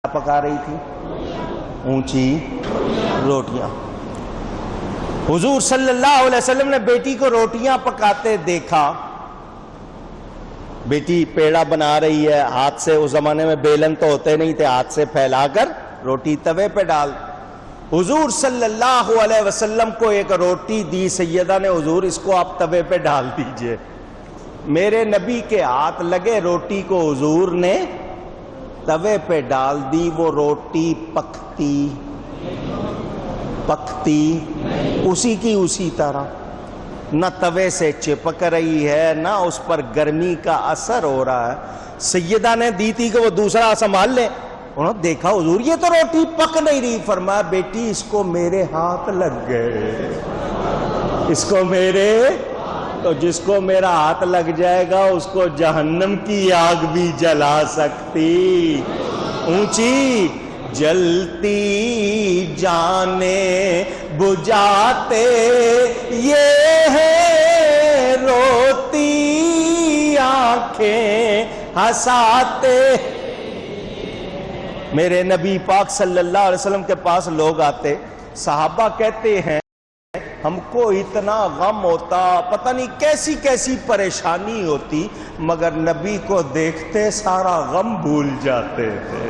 پکا رہی تھی؟ اونچی روٹیاں۔ حضور صلی اللہ علیہ وسلم نے بیٹی کو روٹیاں پکاتے دیکھا۔ بیٹی پیڑا بنا رہی ہے، ہاتھ سے، اس زمانے میں بیلن تو ہوتے نہیں تھے، ہاتھ سے پھیلا کر روٹی توے پہ ڈال۔ حضور صلی اللہ علیہ وسلم کو ایک روٹی دی سیدہ نے، حضور اس کو آپ توے پہ ڈال دیجئے۔ میرے نبی کے ہاتھ لگے، روٹی کو حضور نے توے پہ ڈال دی۔ وہ روٹی پکتی اسی کی اسی طرح، نہ توے سے چپک رہی ہے، نہ اس پر گرمی کا اثر ہو رہا ہے۔ سیدہ نے دی تھی کہ وہ دوسرا سنبھال لے، انہوں نے دیکھا حضور یہ تو روٹی پک نہیں رہی، فرمایا بیٹی اس کو میرے ہاتھ لگ گئے، اس کو میرے، تو جس کو میرا ہاتھ لگ جائے گا اس کو جہنم کی آگ بھی جلا سکتی۔ اونچی جلتی جانے بجھاتے یہ ہے، روتی آنکھیں ہنساتے۔ میرے نبی پاک صلی اللہ علیہ وسلم کے پاس لوگ آتے، صحابہ کہتے ہیں ہم کو اتنا غم ہوتا، پتہ نہیں کیسی کیسی پریشانی ہوتی، مگر نبی کو دیکھتے سارا غم بھول جاتے تھے۔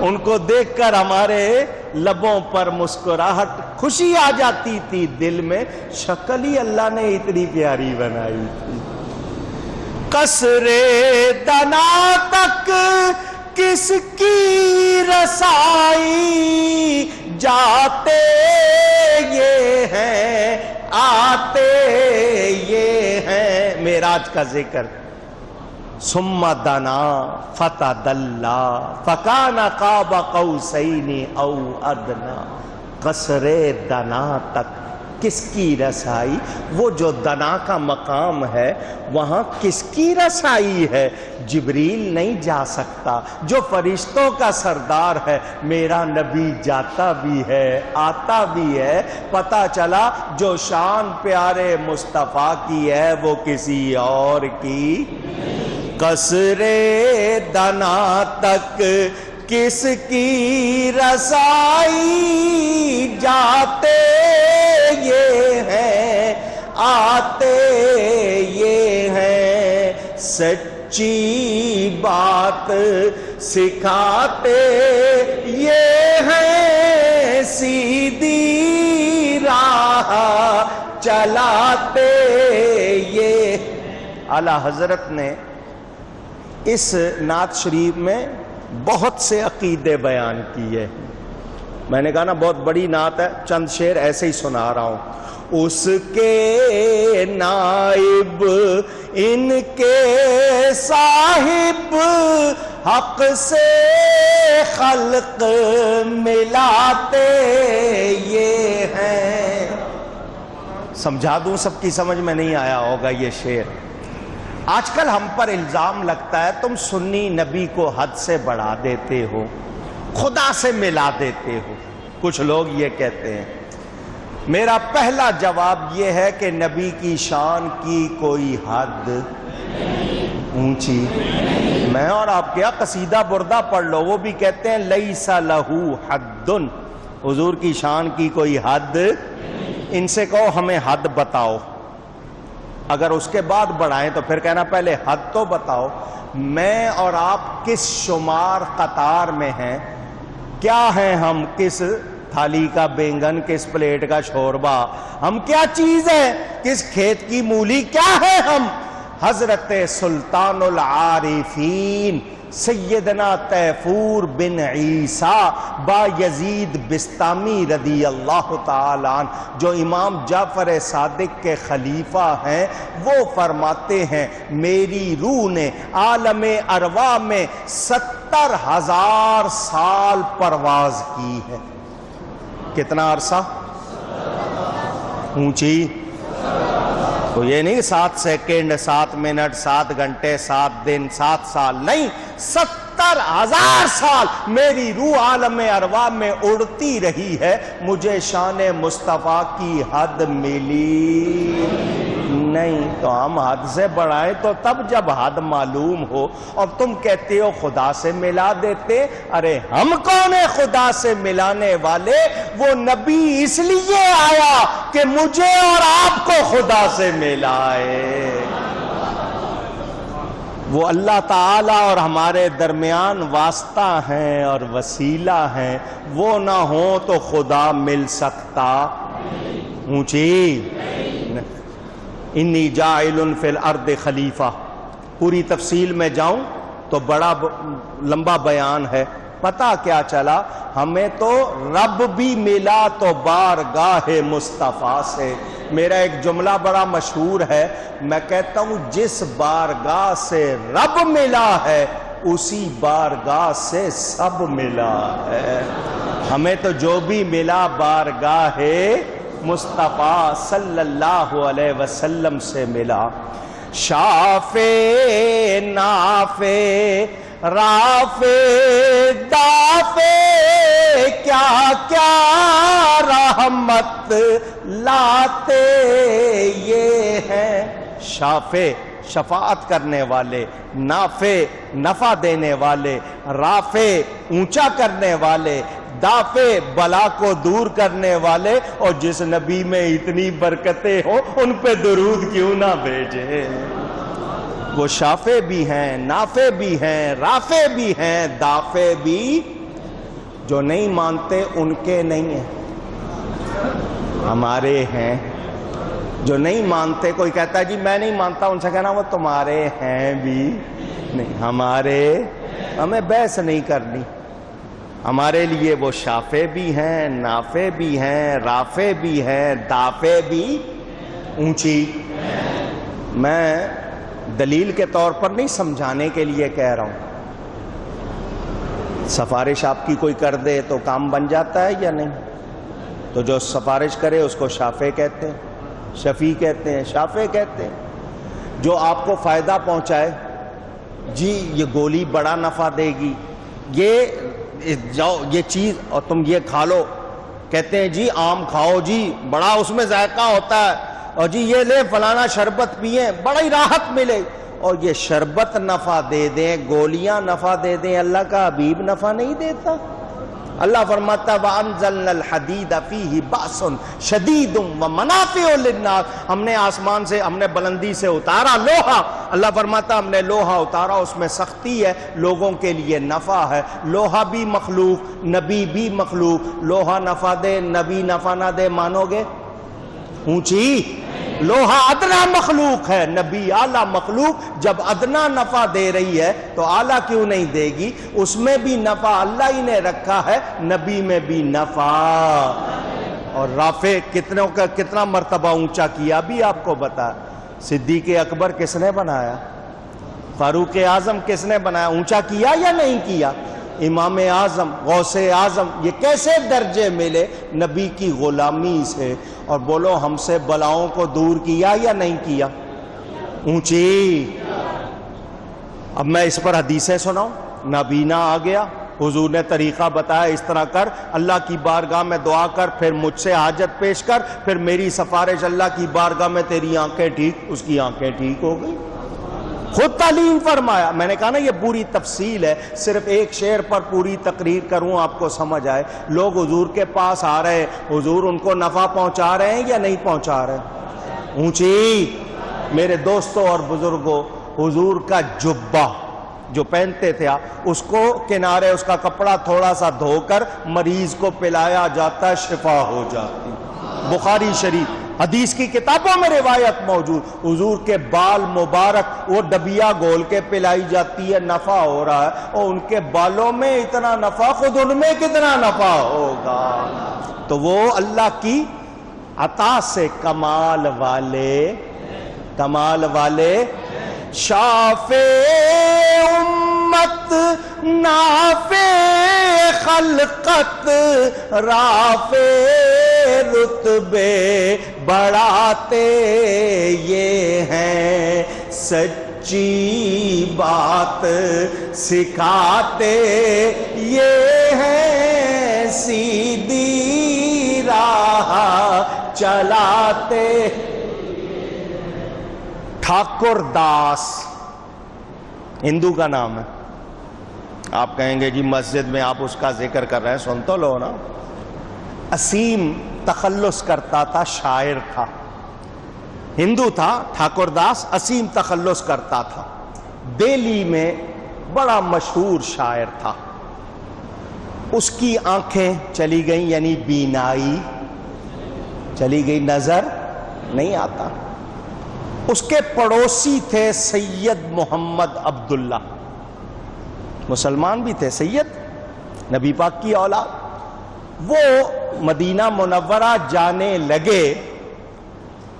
ان کو دیکھ کر ہمارے لبوں پر مسکراہٹ، خوشی آ جاتی تھی دل میں، شکل ہی اللہ نے اتنی پیاری بنائی تھی۔ قصر دنا تک کس کی رسائی، جاتے یہ ہیں آتے یہ ہیں۔ معراج کا ذکر، ثم دنا فتدلی فکان قاب قوسین او ادنی۔ قصر دنا تک کس کی رسائی، وہ جو دنا کا مقام ہے وہاں کس کی رسائی ہے؟ جبریل نہیں جا سکتا، جو فرشتوں کا سردار ہے۔ میرا نبی جاتا بھی ہے، آتا بھی ہے۔ پتہ چلا جو شان پیارے مصطفیٰ کی ہے وہ کسی اور کی۔ قصر دنا تک کس کی رسائی، جاتے یہ ہیں آتے یہ ہیں، سچی بات سکھاتے یہ ہیں، سیدھی راہ چلاتے یہ۔ اعلیٰ حضرت نے اس نعت شریف میں بہت سے عقیدے بیان کیے۔ میں نے کہا نا بہت بڑی نعت ہے، چند شعر ایسے ہی سنا رہا ہوں۔ اس کے نائب ان کے صاحب، حق سے خلق ملاتے یہ ہیں۔ سمجھا دوں، سب کی سمجھ میں نہیں آیا ہوگا یہ شعر۔ آج کل ہم پر الزام لگتا ہے تم سنی نبی کو حد سے بڑھا دیتے ہو، خدا سے ملا دیتے ہو، کچھ لوگ یہ کہتے ہیں۔ میرا پہلا جواب یہ ہے کہ نبی کی شان کی کوئی حد اونچی، میں اور آپ کیا قصیدہ بردہ پڑھ لو، وہ بھی کہتے ہیں لیس لہو حد، حضور کی شان کی کوئی حد۔ ان سے کہو ہمیں حد بتاؤ، اگر اس کے بعد بڑھائیں تو پھر کہنا پہلے حد تو بتاؤ۔ میں اور آپ کس شمار قطار میں ہیں؟ کیا ہیں ہم؟ کس تھالی کا بینگن، کس پلیٹ کا شوربہ؟ ہم کیا چیز ہیں؟ کس کھیت کی مولی؟ کیا ہے ہم؟ حضرت سلطان العارفین سیدنا تیفور بن عیسیٰ با یزید بستامی رضی اللہ تعالیٰ عنہ، جو امام جعفر صادق کے خلیفہ ہیں، وہ فرماتے ہیں میری روح نے عالم ارواح میں 70,000 سال پرواز کی ہے۔ کتنا عرصہ؟ اونچی، تو یہ نہیں 7 سیکنڈ، 7 منٹ، 7 گھنٹے، 7 دن، 7 سال، نہیں، 70,000 سال میری روح عالم ارواح میں اڑتی رہی ہے، مجھے شان مصطفیٰ کی حد ملی نہیں تو ہم حد سے بڑھائیں تو تب جب حد معلوم ہو. اور تم کہتے ہو خدا سے ملا دیتے. ارے ہم کون ہیں خدا سے ملانے والے؟ وہ نبی اس لیے آیا کہ مجھے اور آپ کو خدا سے ملائے. وہ اللہ تعالیٰ اور ہمارے درمیان واسطہ ہیں اور وسیلہ ہیں. وہ نہ ہو تو خدا مل سکتا. اونچی انی جاعل فی الارض خلیفہ. پوری تفصیل میں جاؤں تو بڑا لمبا بیان ہے. پتہ کیا چلا؟ ہمیں تو رب بھی ملا تو بارگاہ مصطفیٰ سے. میرا ایک جملہ بڑا مشہور ہے، میں کہتا ہوں جس بارگاہ سے رب ملا ہے اسی بارگاہ سے سب ملا ہے. ہمیں تو جو بھی ملا بارگاہ مصطفیٰ صلی اللہ علیہ وسلم سے ملا. شافع نافع رافع دافع کیا کیا رحمت لاتے یہ ہیں. شافع شفاعت کرنے والے، نافع نفع دینے والے، رافع اونچا کرنے والے، دافع بلا کو دور کرنے والے. اور جس نبی میں اتنی برکتیں ہو ان پہ درود کیوں نہ بھیجے؟ وہ شافع بھی ہیں، نافع بھی ہیں، رافع بھی ہیں، دافع بھی. جو نہیں مانتے ان کے نہیں ہیں، ہمارے ہیں. جو نہیں مانتے، کوئی کہتا ہے جی میں نہیں مانتا، ان سے کہنا وہ تمہارے ہیں بھی نہیں، ہمارے. ہمیں بحث نہیں کرنی. ہمارے لیے وہ شافع بھی ہیں، نافع بھی ہیں، رافع بھی ہیں، دافع بھی. اونچی میں دلیل کے طور پر نہیں، سمجھانے کے لیے کہہ رہا ہوں. سفارش آپ کی کوئی کر دے تو کام بن جاتا ہے یا نہیں؟ تو جو سفارش کرے اس کو شافع کہتے ہیں، شفیع کہتے ہیں، شافع کہتے ہیں. جو آپ کو فائدہ پہنچائے، جی یہ گولی بڑا نفع دے گی، یہ جاؤ یہ چیز اور تم یہ کھا لو. کہتے ہیں جی آم کھاؤ جی بڑا اس میں ذائقہ ہوتا ہے، اور جی یہ لے فلانا شربت پیئیں بڑا ہی راحت ملے. اور یہ شربت نفع دے دیں، گولیاں نفع دے دیں، اللہ کا حبیب نفع نہیں دیتا. اللہ فرماتا وَأَنزَلْنَا الْحَدِيدَ فِيهِ بَأْسٌ شَدِيدٌ وَمَنَافِعُ لِلنَّاسِ. ہم نے آسمان سے، ہم نے بلندی سے اتارا لوہا. اللہ فرماتا ہم نے لوہا اتارا، اس میں سختی ہے، لوگوں کے لیے نفع ہے. لوہا بھی مخلوق، نبی بھی مخلوق. لوہا نفع دے، نبی نفع نہ دے، مانو گے؟ اونچی لوہا ادنا مخلوق ہے، نبی اعلیٰ مخلوق. جب ادنا نفع دے رہی ہے تو اعلیٰ کیوں نہیں دے گی؟ اس میں بھی نفع اللہ ہی نے رکھا ہے، نبی میں بھی نفع. اور رافع کتنوں کا کتنا مرتبہ اونچا کیا بھی آپ کو بتا. صدیق اکبر کس نے بنایا؟ فاروق اعظم کس نے بنایا؟ اونچا کیا یا نہیں کیا؟ امام اعظم، غوث اعظم. یہ کیسے درجے ملے؟ نبی کی غلامی سے. اور بولو ہم سے بلاؤں کو دور کیا یا نہیں کیا؟ اونچی. اب میں اس پر حدیثیں سناؤں. نابینا آ گیا، حضور نے طریقہ بتایا اس طرح کر، اللہ کی بارگاہ میں دعا کر، پھر مجھ سے حاجت پیش کر، پھر میری سفارش اللہ کی بارگاہ میں تیری آنکھیں ٹھیک. اس کی آنکھیں ٹھیک ہو گئی. خود تعلیم فرمایا. میں نے کہا نا یہ پوری تفصیل ہے، صرف ایک شعر پر پوری تقریر کروں آپ کو سمجھ آئے. لوگ حضور کے پاس آ رہے ہیں، حضور ان کو نفع پہنچا رہے ہیں یا نہیں پہنچا رہے؟ اونچی میرے دوستوں اور بزرگوں، حضور کا جبہ جو پہنتے تھے اس کو کنارے اس کا کپڑا تھوڑا سا دھو کر مریض کو پلایا جاتا، شفا ہو جاتی. بخاری شریف حدیث کی کتابوں میں روایت موجود. حضور کے بال مبارک وہ ڈبیا گول کے پلائی جاتی ہے، نفع ہو رہا ہے. اور ان کے بالوں میں اتنا نفع، خود ان میں کتنا نفع ہوگا. تو وہ اللہ کی عطا سے کمال والے، کمال والے. شافع امت نافع خلقت رافع رتبے بڑھاتے یہ ہیں، سچی بات سکھاتے یہ ہیں، سیدھی راہ چلاتے. ٹھاکر داس ہندو کا نام ہے. آپ کہیں گے جی مسجد میں آپ اس کا ذکر کر رہے ہیں, سن تو لو نا. اسیم تخلص کرتا تھا, شاعر تھا, ہندو تھا ٹھاکر داس, اسیم تخلص کرتا تھا. دہلی میں بڑا مشہور شاعر تھا. اس کی آنکھیں چلی گئیں, یعنی بینائی چلی گئی, نظر نہیں آتا. اس کے پڑوسی تھے سید محمد عبداللہ, مسلمان بھی تھے, سید نبی پاک کی اولاد. وہ مدینہ منورہ جانے لگے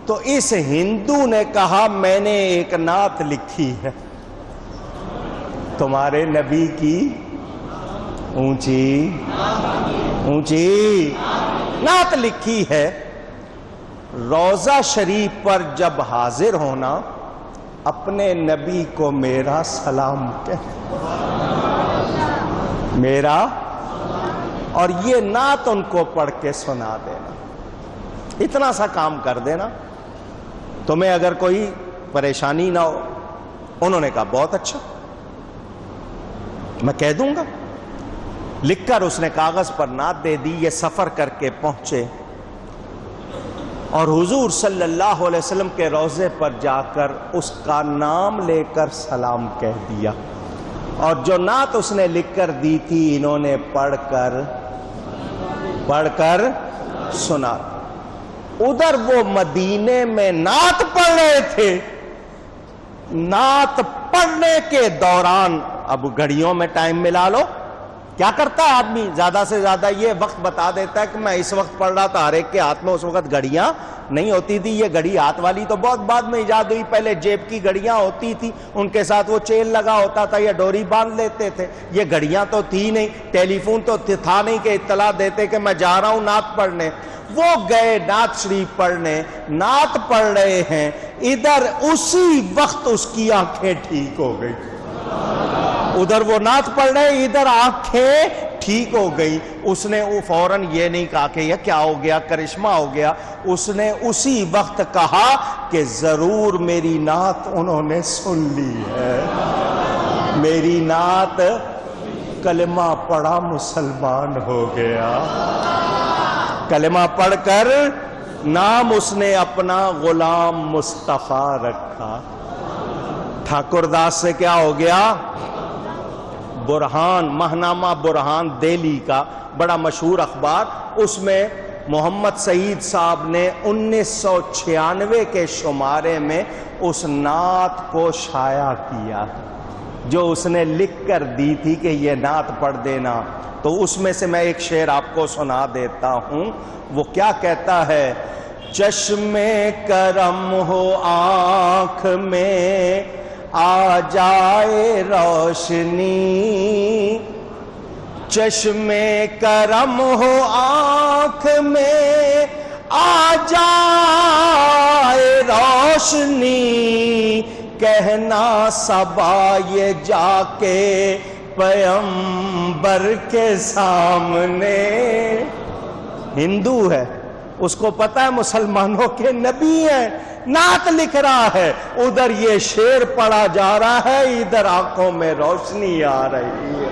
تو اس ہندو نے کہا میں نے ایک نعت لکھی ہے تمہارے نبی کی, اونچی اونچی نعت لکھی ہے. روضہ شریف پر جب حاضر ہونا اپنے نبی کو میرا سلام کہہ, میرا, اور یہ نعت ان کو پڑھ کے سنا دینا. اتنا سا کام کر دینا, تمہیں اگر کوئی پریشانی نہ ہو. انہوں نے کہا بہت اچھا, میں کہہ دوں گا. لکھ کر اس نے کاغذ پر نعت دے دی. یہ سفر کر کے پہنچے اور حضور صلی اللہ علیہ وسلم کے روضے پر جا کر اس کا نام لے کر سلام کہہ دیا. اور جو نعت اس نے لکھ کر دی تھی انہوں نے پڑھ کر سنا. ادھر وہ مدینے میں نعت پڑھ رہے تھے. نعت پڑھنے کے دوران, اب گھڑیوں میں ٹائم ملا لو, کیا کرتا ہے آدمی زیادہ سے زیادہ یہ وقت بتا دیتا ہے کہ میں اس وقت پڑھ رہا تھا. ہر ایک کے ہاتھ میں اس وقت گھڑیاں نہیں ہوتی تھی. یہ گھڑی ہاتھ والی تو بہت بعد میں ایجاد ہوئی. پہلے جیب کی گھڑیاں ہوتی تھی, ان کے ساتھ وہ چین لگا ہوتا تھا یا ڈوری باندھ لیتے تھے. یہ گھڑیاں تو تھی نہیں, ٹیلی فون تو تھا نہیں کہ اطلاع دیتے کہ میں جا رہا ہوں نعت پڑھنے. وہ گئے نعت شریف پڑھنے, نعت پڑھ رہے ہیں. ادھر اسی وقت اس کی آنکھیں ٹھیک ہو گئی. ادھر وہ نعت پڑھ رہے, ادھر آنکھیں ٹھیک ہو گئی. اس نے فوراً یہ نہیں کہا کہ یہ کیا ہو گیا, کرشمہ ہو گیا. اس نے اسی وقت کہا کہ ضرور میری نعت انہوں نے سن لی ہے, میری نعت. کلمہ پڑھا, مسلمان ہو گیا. کلمہ پڑھ کر نام اس نے اپنا غلام مصطفیٰ رکھا. ٹھاکر داس سے کیا ہو گیا؟ برہان, ماہنامہ برہان دہلی کا بڑا مشہور اخبار. اس میں محمد سعید صاحب نے 1996 کے شمارے میں اس نعت کو شائع کیا جو اس نے لکھ کر دی تھی کہ یہ نعت پڑھ دینا. تو اس میں سے میں ایک شعر آپ کو سنا دیتا ہوں. وہ کیا کہتا ہے؟ چشم کرم ہو آنکھ میں آ جائے روشنی, چشم کرم ہو آنکھ میں آ جائے روشنی, کہنا صبا یہ جا کے پیغمبر کے سامنے. ہندو ہے, اس کو پتا ہے مسلمانوں کے نبی ہیں, نعت لکھ رہا ہے. ادھر یہ شعر پڑھا جا رہا ہے, ادھر آنکھوں میں روشنی آ رہی ہے.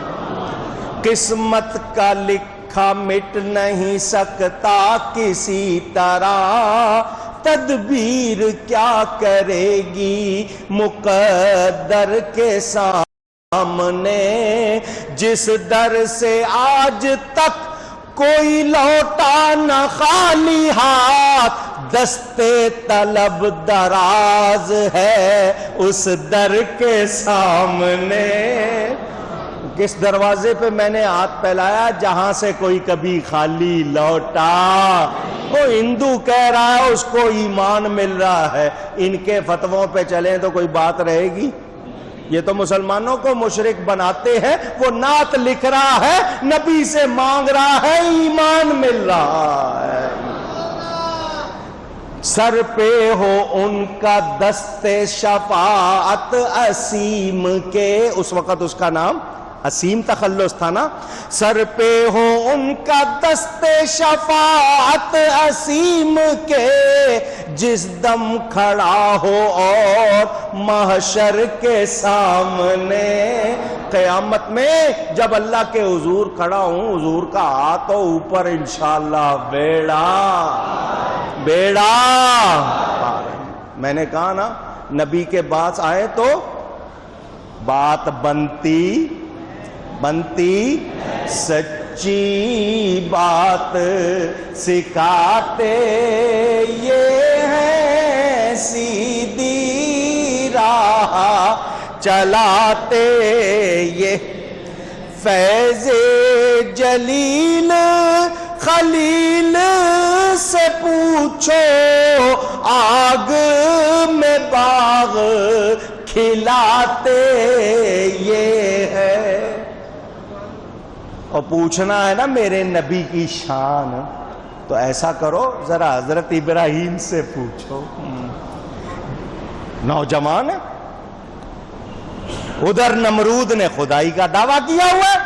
قسمت کا لکھا مٹ نہیں سکتا کسی طرح, تدبیر کیا کرے گی مقدر کے سامنے. جس در سے آج تک کوئی لوٹا نہ خالی ہاتھ, دستے طلب دراز ہے اس در کے سامنے. کس دروازے پہ میں نے ہاتھ پھیلایا؟ جہاں سے کوئی کبھی خالی لوٹا. وہ ہندو کہہ رہا ہے اس کو ایمان مل رہا ہے. ان کے فتووں پہ چلیں تو کوئی بات رہے گی؟ یہ تو مسلمانوں کو مشرک بناتے ہیں. وہ نعت لکھ رہا ہے, نبی سے مانگ رہا ہے, ایمان مل رہا ہے. سر پہ ہو ان کا دست شفاعت اسیم کے, اس وقت اس کا نام اسیم تخلص تھا نا. سر پہ ہو ان کا دست شفاعت اسیم کے جس دم کھڑا ہو اور محشر کے سامنے. قیامت میں جب اللہ کے حضور کھڑا ہوں, حضور کا ہاتھ ہو اوپر, انشاءاللہ بیڑا بیڑا. میں نے کہا نا نبی کے پاس آئے تو بات بنتی سچی بات سکھاتے یہ ہے, سیدھی راہ چلاتے یہ. فیض جلیل خلیل سے پوچھو آگ میں باغ کھلاتے یہ ہے. اور پوچھنا ہے نا میرے نبی کی شان, تو ایسا کرو ذرا حضرت ابراہیم سے پوچھو. نوجوان ہے, ادھر نمرود نے خدائی کا دعویٰ کیا ہوا ہے,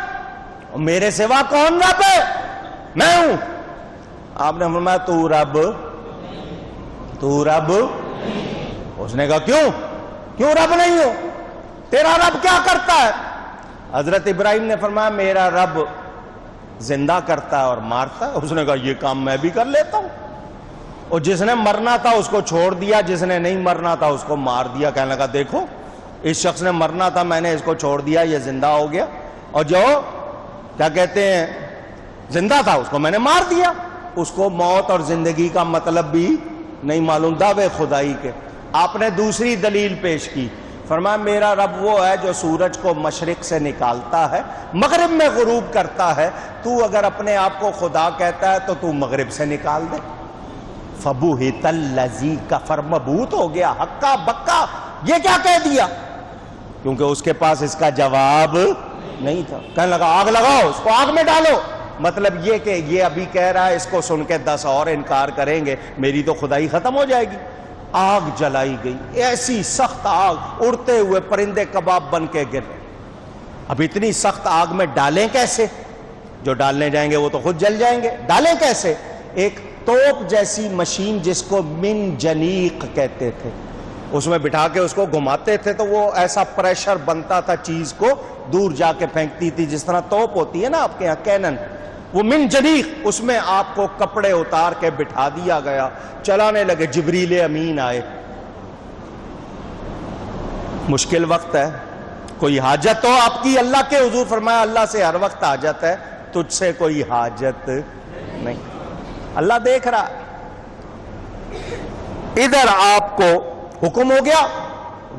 اور میرے سوا کون رب ہے؟ میں ہوں. آپ نے فرمایا تو رب اس نے کہا کیوں رب نہیں ہو؟ تیرا رب کیا کرتا ہے؟ حضرت ابراہیم نے فرمایا میرا رب زندہ کرتا ہے اور مارتا ہے. اس نے کہا یہ کام میں بھی کر لیتا ہوں. اور جس نے مرنا تھا اس کو چھوڑ دیا, جس نے نہیں مرنا تھا اس کو مار دیا. کہنے لگا دیکھو اس شخص نے مرنا تھا, میں نے اس کو چھوڑ دیا, یہ زندہ ہو گیا, اور جو کیا کہتے ہیں زندہ تھا اس کو میں نے مار دیا. اس کو موت اور زندگی کا مطلب بھی نہیں معلوم, دعوے خدائی کے. آپ نے دوسری دلیل پیش کی, فرمایا میرا رب وہ ہے جو سورج کو مشرق سے نکالتا ہے مغرب میں غروب کرتا ہے. تو اگر اپنے آپ کو خدا کہتا ہے تو مغرب سے نکال دے. فَبُهِتَ الَّذِي كَفَرَ, مبہوت ہو گیا, ہکا بکا, یہ کیا کہہ دیا؟ کیونکہ اس کے پاس اس کا جواب نہیں تھا. کہنے لگا آگ لگاؤ, اس کو آگ میں ڈالو. مطلب یہ کہ یہ ابھی کہہ رہا ہے, اس کو سن کے 10 اور انکار کریں گے, میری تو خدائی ختم ہو جائے گی. آگ جلائی گئی, ایسی سخت آگ, اڑتے ہوئے پرندے کباب بن کے گر. اب اتنی سخت آگ میں ڈالیں کیسے؟ جو ڈالنے جائیں گے وہ تو خود جل جائیں گے. ڈالیں کیسے؟ ایک توپ جیسی مشین جس کو منجنیق کہتے تھے, اس میں بٹھا کے اس کو گھماتے تھے تو وہ ایسا پریشر بنتا تھا, چیز کو دور جا کے پھینکتی تھی, جس طرح توپ ہوتی ہے نا آپ کے یہاں کینن, وہ منجنیق. اس میں آپ کو کپڑے اتار کے بٹھا دیا گیا, چلانے لگے. جبریل امین آئے. مشکل وقت ہے, کوئی حاجت ہو آپ کی اللہ کے حضور, فرمایا اللہ سے ہر وقت حاجت ہے, تجھ سے کوئی حاجت نہیں. اللہ دیکھ رہا. ادھر آپ کو حکم ہو گیا,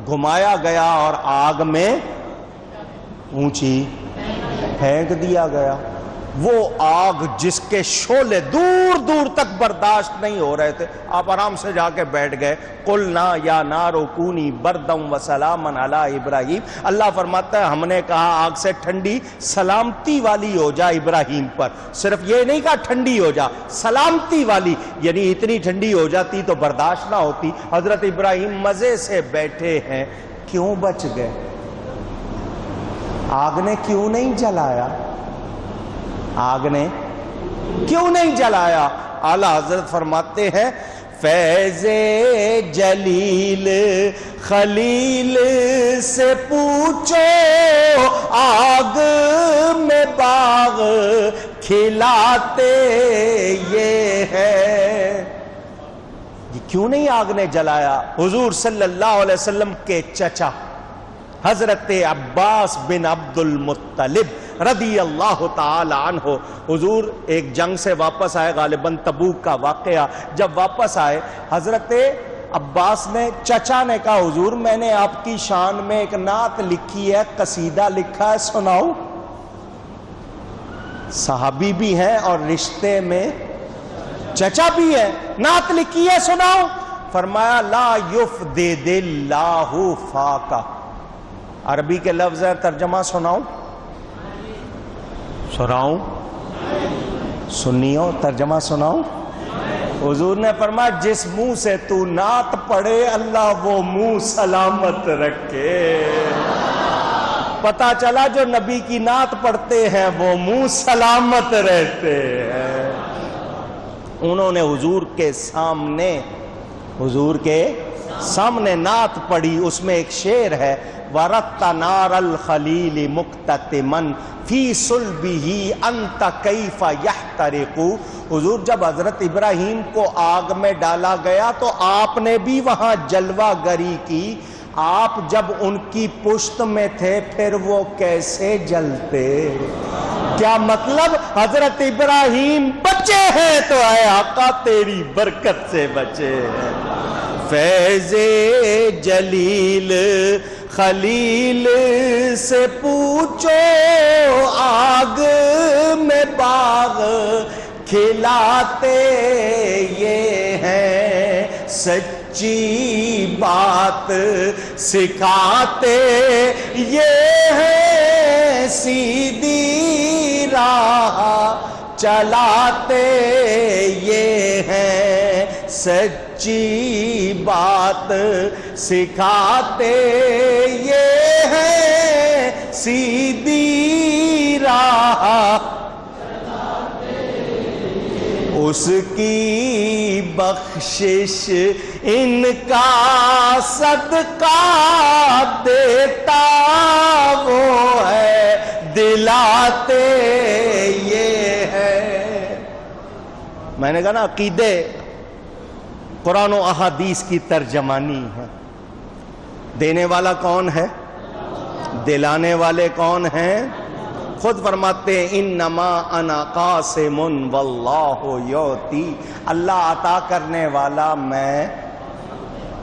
گھمایا گیا اور آگ میں اونچی پھینک دیا گیا. وہ آگ جس کے شعلے دور دور تک برداشت نہیں ہو رہے تھے, آپ آرام سے جا کے بیٹھ گئے. قلنا یا نار کونی بردم وسلاما علی ابراہیم. اللہ فرماتا ہے ہم نے کہا آگ سے ٹھنڈی سلامتی والی ہو جا ابراہیم پر. صرف یہ نہیں کہا ٹھنڈی ہو جا, سلامتی والی, یعنی اتنی ٹھنڈی ہو جاتی تو برداشت نہ ہوتی. حضرت ابراہیم مزے سے بیٹھے ہیں, کیوں بچ گئے؟ آگ نے کیوں نہیں جلایا؟ آگ نے کیوں نہیں جلایا؟ اعلیٰ حضرت فرماتے ہیں فیض جلیل خلیل سے پوچھو آگ میں باغ کھلاتے یہ ہے. یہ کیوں نہیں آگ نے جلایا؟ حضور صلی اللہ علیہ وسلم کے چچا حضرت عباس بن عبد المطلب رضی اللہ تعالی عنہ, حضور ایک جنگ سے واپس آئے, غالباً تبوک کا واقعہ. جب واپس آئے حضرت عباس نے, چچا نے کہا حضور میں نے آپ کی شان میں ایک نعت لکھی ہے, قصیدہ لکھا ہے, سناؤ. صحابی بھی ہیں اور رشتے میں چچا بھی ہے, نعت لکھی ہے, سناؤ. فرمایا لا یفدد اللہ فاقہ. عربی کے لفظ ہے, ترجمہ سناؤں سنیو, ترجمہ سناؤں. حضور نے فرمایا جس منہ سے تو نعت پڑھے اللہ وہ منہ سلامت رکھے. پتا چلا جو نبی کی نعت پڑھتے ہیں وہ منہ سلامت رہتے ہیں۔ انہوں نے حضور کے سامنے نعت پڑھی، اس میں ایک شعر ہے وَرَتَّ نَارَ الْخَلِيلِ مُقْتَتِمًا فِي صُلْبِهِ أَنْتَ كَيْفَ يَحْتَرِقُ۔ حضور جب حضرت ابراہیم کو آگ میں ڈالا گیا تو آپ نے بھی وہاں جلوہ گری کی، آپ جب ان کی پشت میں تھے پھر وہ کیسے جلتے؟ کیا مطلب حضرت ابراہیم بچے ہیں تو اے آقا تیری برکت سے بچے ہیں۔ فیض جلیل خلیل سے پوچھو آگ میں باغ کھلاتے یہ ہیں، سچی بات سکھاتے یہ ہیں، سیدھی راہ چلاتے یہ ہیں، سچی بات سکھاتے یہ ہیں، سیدھی راہ اس کی بخشش ان کا صدقہ دیتا وہ ہے، دلاتے یہ ہے۔ میں نے کہا نا عقیدے قرآن و احادیث کی ترجمانی ہے۔ دینے والا کون ہے؟ دلانے والے کون ہیں؟ خود فرماتے ہیں انما انا قاسم واللہ یعطی، اللہ عطا کرنے والا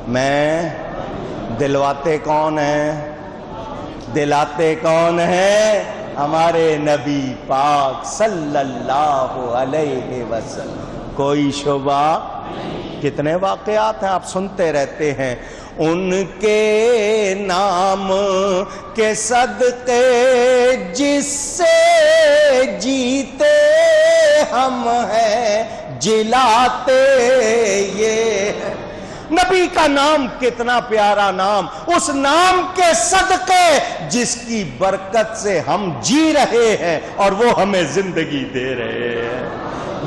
میں دلواتے کون ہیں؟ دلاتے کون ہیں؟ ہمارے نبی پاک صلی اللہ علیہ وسلم۔ کوئی شبہ؟ کتنے واقعات ہیں آپ سنتے رہتے ہیں۔ ان کے نام کے صدقے جس سے جیتے ہم ہیں، جلاتے یہ ہے۔ نبی کا نام کتنا پیارا نام، اس نام کے صدقے جس کی برکت سے ہم جی رہے ہیں اور وہ ہمیں زندگی دے رہے ہیں۔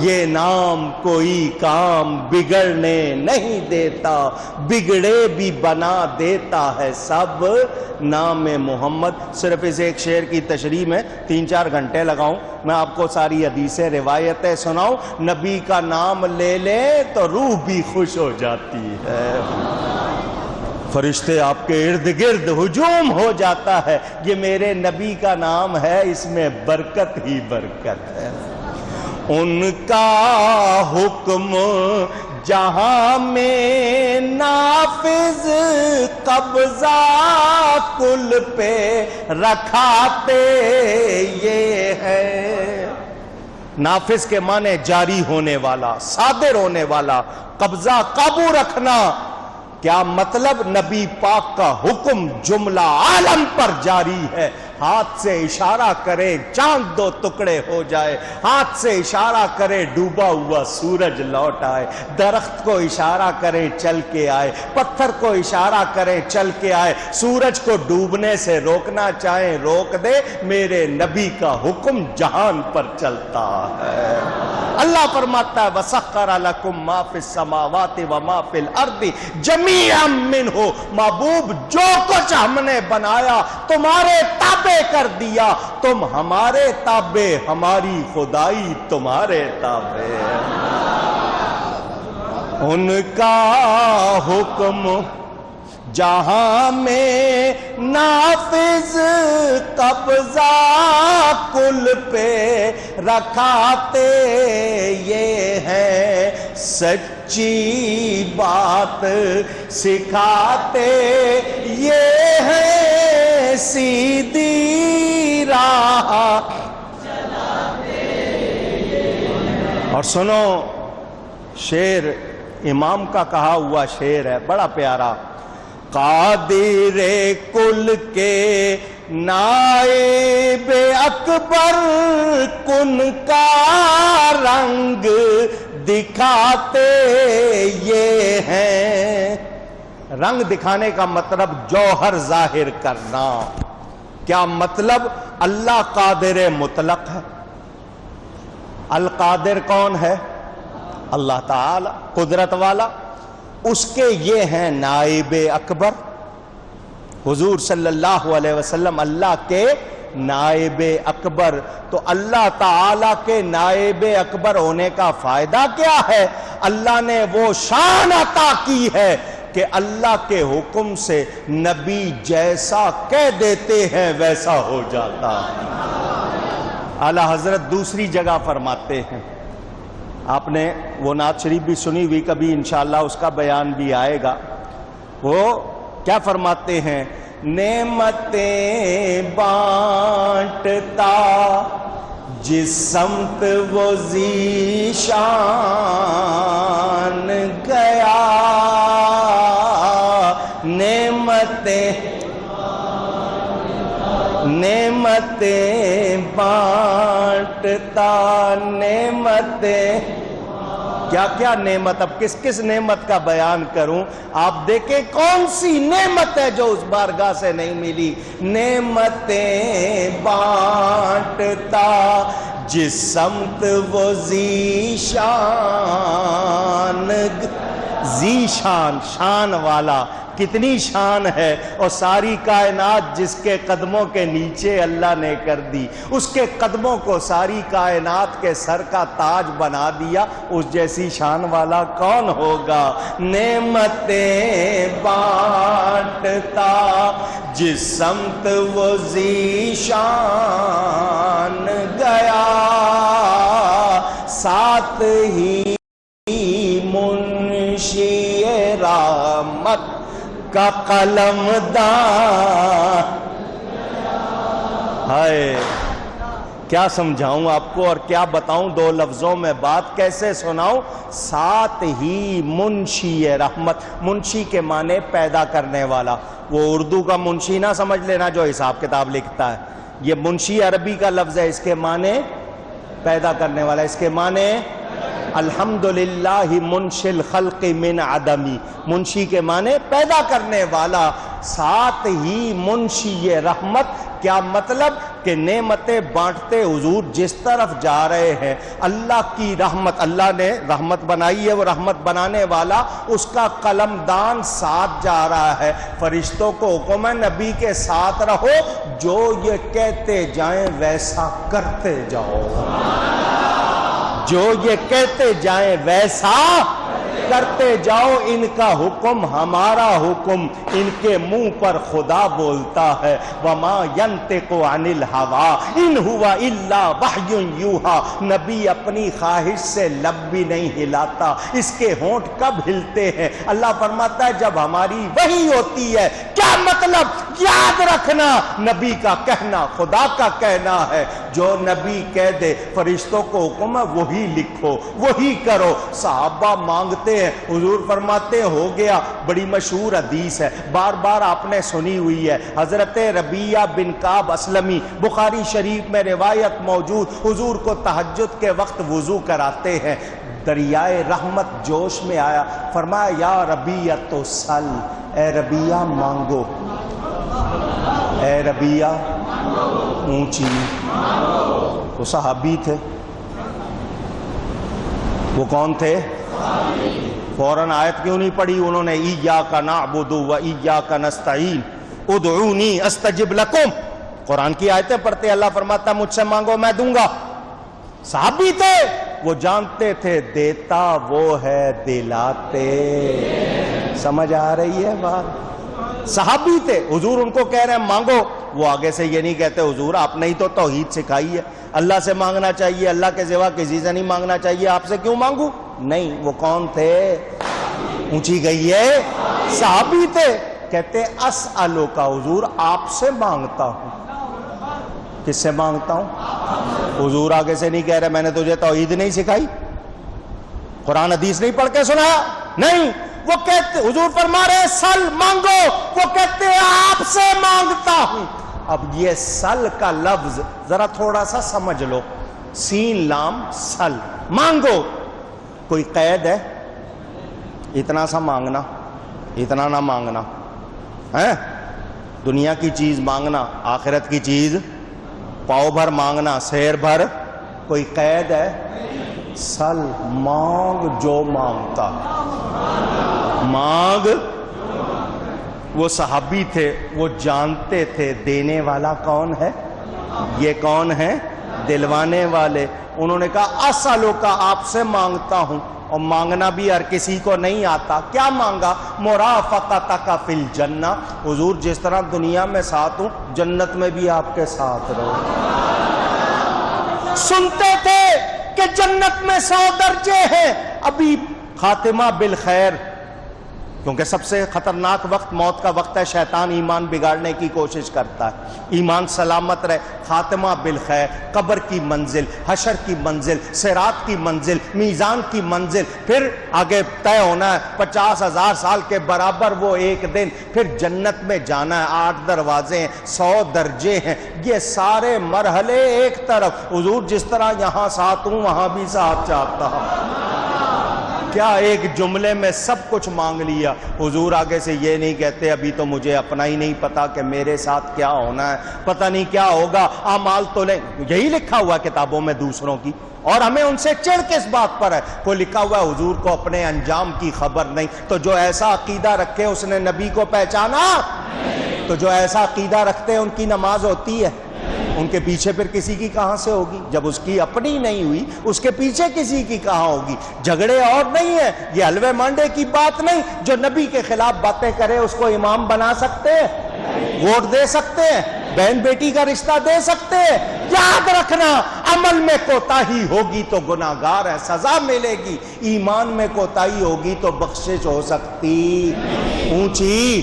یہ نام کوئی کام بگڑنے نہیں دیتا، بگڑے بھی بنا دیتا ہے سب نام محمد۔ صرف اس ایک شعر کی تشریح میں 3-4 گھنٹے لگاؤں، میں آپ کو ساری حدیثیں روایتیں سناؤں۔ نبی کا نام لے لے تو روح بھی خوش ہو جاتی ہے، فرشتے آپ کے ارد گرد ہجوم ہو جاتا ہے، یہ میرے نبی کا نام ہے، اس میں برکت ہی برکت ہے۔ ان کا حکم جہاں میں نافذ، قبضہ کل پہ رکھاتے یہ ہے۔ نافذ کے معنی جاری ہونے والا، صادر ہونے والا، قبضہ قابو رکھنا۔ کیا مطلب؟ نبی پاک کا حکم جملہ عالم پر جاری ہے۔ ہاتھ سے اشارہ کرے چاند 2 ٹکڑے ہو جائے، ہاتھ سے اشارہ کرے ڈوبا ہوا سورج لوٹ آئے، درخت کو اشارہ کرے چل کے آئے، پتھر کو اشارہ کرے چل کے آئے، سورج کو ڈوبنے سے روکنا چاہیں روک دے، میرے نبی کا حکم جہان پر چلتا ہے۔ اللہ فرماتا ہے وَسَخَّرَ لَكُم مَّا فِي السَّمَاوَاتِ وَمَا فِي الْأَرْضِ جَمِيعًا مِّنْهُ، محبوب جو کچھ ہم نے بنایا تمہارے تابع کر دیا، تم ہمارے تابع، ہماری خدائی تمہارے تابع۔ ان کا حکم جہاں میں نافذ، قبضہ کل پہ رکھاتے یہ ہے، سچی بات سکھاتے یہ ہے، سیدھی راہ چلاتے یہ ہے۔ اور سنو شعر امام کا کہا ہوا شعر ہے بڑا پیارا۔ قادر کل کے نائب اکبر کن کا رنگ دکھاتے یہ ہیں۔ رنگ دکھانے کا مطلب جوہر ظاہر کرنا۔ کیا مطلب؟ اللہ قادر مطلق ہے۔ القادر کون ہے؟ اللہ تعالی قدرت والا، اس کے یہ ہیں نائب اکبر۔ حضور صلی اللہ علیہ وسلم اللہ کے نائب اکبر، تو اللہ تعالی کے نائب اکبر ہونے کا فائدہ کیا ہے؟ اللہ نے وہ شان عطا کی ہے کہ اللہ کے حکم سے نبی جیسا کہہ دیتے ہیں ویسا ہو جاتا ہے۔ اعلی حضرت دوسری جگہ فرماتے ہیں، آپ نے وہ نعت شریف بھی سنی ہوئی، کبھی انشاءاللہ اس کا بیان بھی آئے گا۔ وہ کیا فرماتے ہیں؟ نعمتیں بانٹتا جس سمت وہ ذیشان گیا، نعمتیں بانٹتا، نعمتیں کیا کیا نعمت، اب کس کس نعمت کا بیان کروں؟ آپ دیکھیں کون سی نعمت ہے جو اس بارگاہ سے نہیں ملی۔ نعمتیں بانٹتا جس سمت وہ ذیشان شان والا، کتنی شان ہے، اور ساری کائنات جس کے قدموں کے نیچے اللہ نے کر دی، اس کے قدموں کو ساری کائنات کے سر کا تاج بنا دیا، اس جیسی شان والا کون ہوگا؟ نعمتیں بانٹتا جس سمت وہ ذیشان گیا، ساتھ ہی منشی رحمت کا قلم دان۔ ہائے کیا سمجھاؤں آپ کو اور کیا بتاؤں، دو لفظوں میں بات کیسے سناؤں؟ ساتھ ہی منشی رحمت، منشی کے معنی پیدا کرنے والا، وہ اردو کا منشی نہ سمجھ لینا جو حساب کتاب لکھتا ہے، یہ منشی عربی کا لفظ ہے، اس کے معنی پیدا کرنے والا، اس کے معنی الحمدللہ منشی الخلق من عدمی، منشی کے معنی پیدا کرنے والا، ساتھ ہی منشی رحمت، کیا مطلب؟ کہ نعمتیں بانٹتے حضور جس طرف جا رہے ہیں، اللہ کی رحمت، اللہ نے رحمت بنائی ہے، وہ رحمت بنانے والا، اس کا قلم دان ساتھ جا رہا ہے۔ فرشتوں کو حکم ہے نبی کے ساتھ رہو، جو یہ کہتے جائیں ویسا کرتے جاؤ، جو یہ کہتے جائیں ویسا کرتے جاؤ، ان کا حکم ہمارا حکم، ان کے منہ پر خدا بولتا ہے، وما ينطق عن الهوى ان هو الا وحی یوحی، نبی اپنی خواہش سے لب بھی نہیں ہلاتا، اس کے ہونٹ کب ہلتے ہیں؟ اللہ فرماتا ہے جب ہماری وحی ہوتی ہے۔ کیا مطلب؟ یاد رکھنا نبی کا کہنا خدا کا کہنا ہے، جو نبی کہہ دے، فرشتوں کو حکم ہے وہی لکھو وہی کرو۔ صحابہ مانگتے ہیں، حضور فرماتے ہیں ہو گیا، بڑی مشہور حدیث ہے، بار بار آپ نے سنی ہوئی ہے، حضرت ربیعہ بن کعب اسلمی، بخاری شریف میں روایت موجود، حضور کو تہجد کے وقت وضو کراتے ہیں، دریائے رحمت جوش میں آیا، فرمایا یا ربیعہ تو سل، اے ربیعہ مانگو، اے ربیعہ اونچی، وہ صحابی تھے، وہ کون تھے؟ فوراً آیت کیوں نہیں پڑھی انہوں نے؟ ایاک نعبد و ایاک نستعین ادعونی استجب لکم، قرآن کی آیتیں پڑھتے اللہ فرماتا مجھ سے مانگو میں دوں گا۔ صحابی تھے، وہ جانتے تھے دیتا وہ ہے دلاتے، سمجھ آ رہی ہے بات؟ صحابی تھے، حضور ان کو کہہ رہے ہیں مانگو، وہ آگے سے یہ نہیں کہتے حضور آپ نے ہی تو توحید سکھائی ہے، اللہ سے مانگنا چاہیے، اللہ کے سوا کسی سے نہیں مانگنا چاہیے، آپ سے کیوں مانگوں؟ نہیں، وہ کون تھے؟ اونچی گئی ہے، صحابی تھے، کہتے اسألو کا حضور آپ سے مانگتا ہوں۔ کس سے مانگتا ہوں؟ حضور آگے سے نہیں کہہ رہے میں نے تجھے توحید نہیں سکھائی، قرآن حدیث نہیں پڑھ کے سنایا، نہیں، وہ کہتے حضور فرما رہے سل مانگو، وہ کہتے آپ سے مانگتا ہوں۔ اب یہ سل کا لفظ ذرا تھوڑا سا سمجھ لو، سین لام سل، مانگو، کوئی قید ہے؟ اتنا سا مانگنا، اتنا نہ مانگنا ہے؟ دنیا کی چیز مانگنا، آخرت کی چیز پاؤ بھر مانگنا، سیر بھر، کوئی قید ہے؟ سل، مانگ جو مانگتا، مانگ۔ وہ صحابی تھے، وہ جانتے تھے دینے والا کون ہے، یہ کون ہے، دلوانے والے۔ انہوں نے کہا اسالو کا، آپ سے مانگتا ہوں، اور مانگنا بھی ہر کسی کو نہیں آتا۔ کیا مانگا؟ مرافقتک فی الجنہ، حضور جس طرح دنیا میں ساتھ ہوں جنت میں بھی آپ کے ساتھ رہو۔ سنتے تھے کہ جنت میں 100 درجے ہیں، ابھی خاتمہ بالخیر، کیونکہ سب سے خطرناک وقت موت کا وقت ہے، شیطان ایمان بگاڑنے کی کوشش کرتا ہے، ایمان سلامت رہے، خاتمہ بالخیر، قبر کی منزل، حشر کی منزل، صراط کی منزل، میزان کی منزل، پھر آگے طے ہونا ہے 50,000 سال کے برابر وہ ایک دن، پھر جنت میں جانا ہے، 8 دروازے ہیں، 100 درجے ہیں، یہ سارے مرحلے ایک طرف۔ حضور جس طرح یہاں ساتھ ہوں وہاں بھی ساتھ چاہتا ہوں۔ کیا ایک جملے میں سب کچھ مانگ لیا؟ حضور آگے سے یہ نہیں کہتے ابھی تو مجھے اپنا ہی نہیں پتا کہ میرے ساتھ کیا ہونا ہے، پتہ نہیں کیا ہوگا، اعمال تو لیں، یہی لکھا ہوا کتابوں میں دوسروں کی، اور ہمیں ان سے چڑھ کس بات پر ہے؟ کوئی لکھا ہوا ہے حضور کو اپنے انجام کی خبر نہیں، تو جو ایسا عقیدہ رکھے اس نے نبی کو پہچانا؟ تو جو ایسا عقیدہ رکھتے ہیں ان کی نماز ہوتی ہے؟ ان کے پیچھے پھر کسی کی کہاں سے ہوگی؟ جب اس کی اپنی نہیں ہوئی اس کے پیچھے کسی کی کہاں ہوگی؟ جھگڑے اور نہیں ہیں، یہ حلوے مانڈے کی بات نہیں۔ جو نبی کے خلاف باتیں کرے اس کو امام بنا سکتے ہیں، ووٹ دے سکتے ہیں، بہن بیٹی کا رشتہ دے سکتے ہیں؟ یاد رکھنا، عمل میں کوتاہی ہوگی تو گناہگار ہے، سزا ملے گی، ایمان میں کوتاہی ہوگی تو بخشش ہو سکتی۔ اونچی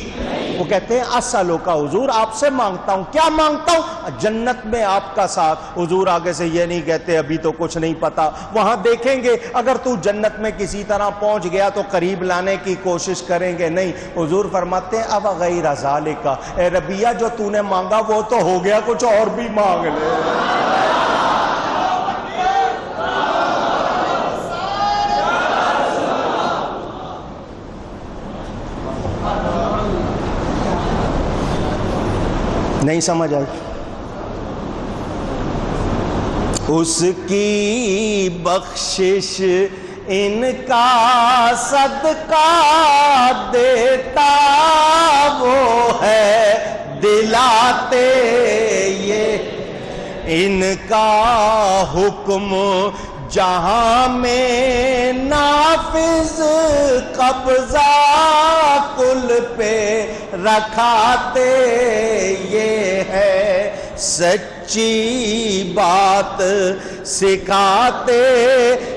وہ کہتے ہیں اسالو کا، حضور آپ سے مانگتا ہوں۔ کیا مانگتا ہوں؟ جنت میں آپ کا ساتھ۔ حضور آگے سے یہ نہیں کہتے ابھی تو کچھ نہیں پتا، وہاں دیکھیں گے، اگر تو جنت میں کسی طرح پہنچ گیا تو قریب لانے کی کوشش کریں گے، نہیں۔ حضور فرماتے ہیں اب غیر ذالک، اے ربیہ جو تو نے مانگا وہ تو ہو گیا، کچھ اور بھی مانگ لے۔ نہیں سمجھ آئی؟ اس کی بخشش ان کا صدقہ دیتا وہ ہے، دلاتے یہ ان کا حکم جہاں میں نافذ، قبضہ کل پہ رکھاتے یہ ہے، سچی بات سکھاتے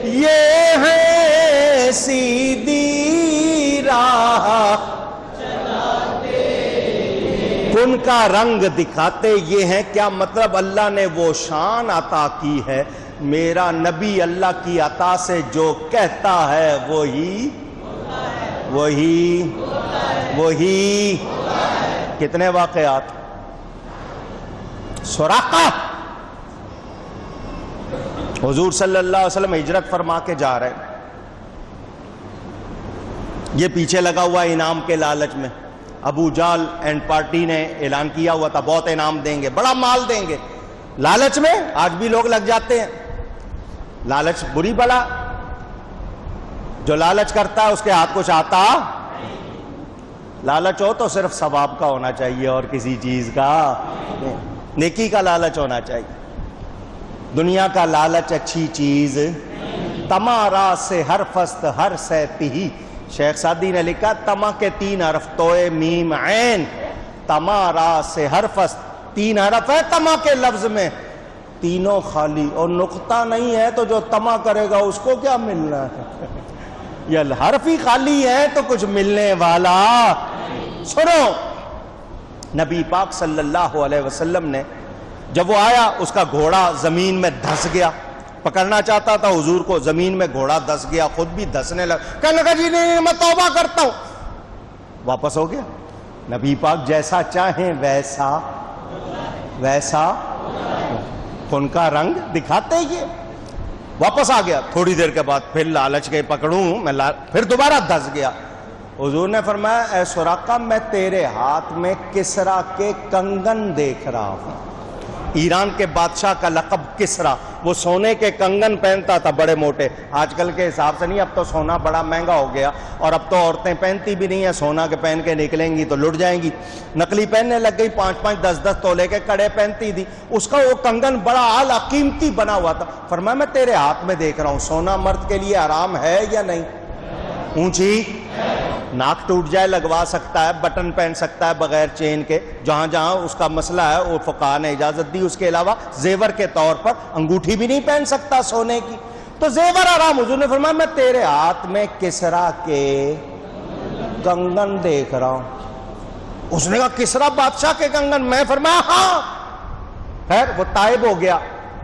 یہ ہے، سیدھی راہ ان کا رنگ دکھاتے یہ ہیں۔ کیا مطلب؟ اللہ نے وہ شان عطا کی ہے، میرا نبی اللہ کی عطا سے جو کہتا ہے وہی کتنے واقعات؟ سراقہ حضور صلی اللہ علیہ وسلم ہجرت فرما کے جا رہے، یہ پیچھے لگا ہوا انعام کے لالچ میں، ابو جال اینڈ پارٹی نے اعلان کیا ہوا تھا بہت انعام دیں گے، بڑا مال دیں گے، لالچ میں آج بھی لوگ لگ جاتے ہیں۔ لالچ بری بلا، جو لالچ کرتا ہے اس کے ہاتھ کچھ آتا، لالچ ہو تو صرف ثواب کا ہونا چاہیے اور کسی چیز کا، نیکی کا لالچ ہونا چاہیے۔ دنیا کا لالچ اچھی چیز، تمارا سے ہر فست ہر سیتی، شیخ سعدی نے لکھا تما کے 3 حرف توئے میم عین، تمارا سے ہر فست 3 حرف ہے تما کے لفظ میں، تینوں خالی، اور نقطہ نہیں ہے تو جو تما کرے گا اس کو کیا ملنا ہے؟ یہ حرف ہی خالی ہے تو کچھ ملنے والا۔ سنو، نبی پاک صلی اللہ علیہ وسلم نے جب وہ آیا اس کا گھوڑا زمین میں دھس گیا، پکڑنا چاہتا تھا حضور کو، زمین میں گھوڑا دھس گیا، خود بھی دھسنے لگا، کہنے لگا جی نہیں میں توبہ کرتا ہوں، واپس ہو گیا۔ نبی پاک جیسا چاہیں ویسا ان کا رنگ دکھاتے یہ، واپس آ گیا۔ تھوڑی دیر کے بعد پھر لالچ کے پکڑوں میں، پھر دوبارہ دھس گیا، حضور نے فرمایا اے سراقہ میں تیرے ہاتھ میں کسرا کے کنگن دیکھ رہا ہوں۔ ایران کے بادشاہ کا لقب کسرا، وہ سونے کے کنگن پہنتا تھا بڑے موٹے، آج کل کے حساب سے نہیں، اب تو سونا بڑا مہنگا ہو گیا اور اب تو عورتیں پہنتی بھی نہیں ہیں، سونا کے پہن کے نکلیں گی تو لٹ جائیں گی، نقلی پہننے لگ گئی، 5-5 10-10 تولے کے کڑے پہنتی تھی، اس کا وہ کنگن بڑا اعلیٰ قیمتی بنا ہوا تھا۔ فرمایا میں تیرے ہاتھ میں دیکھ رہا ہوں، سونا مرد کے لیے حرام ہے یا نہیں؟ اونچی ناک ٹوٹ جائے لگوا سکتا ہے، بٹن پہن سکتا ہے بغیر چین کے، جہاں جہاں اس کا مسئلہ ہے وہ فقہاء نے اجازت دی، اس کے علاوہ زیور کے طور پر انگوٹھی بھی نہیں پہن سکتا سونے کی، تو زیور حرام۔ حضور نے فرمایا میں تیرے ہاتھ میں کسرا کے کنگن دیکھ رہا ہوں۔ اس نے کہا کسرا بادشاہ کے کنگن؟ میں فرمایا ہاں۔ خیر وہ تائب ہو گیا،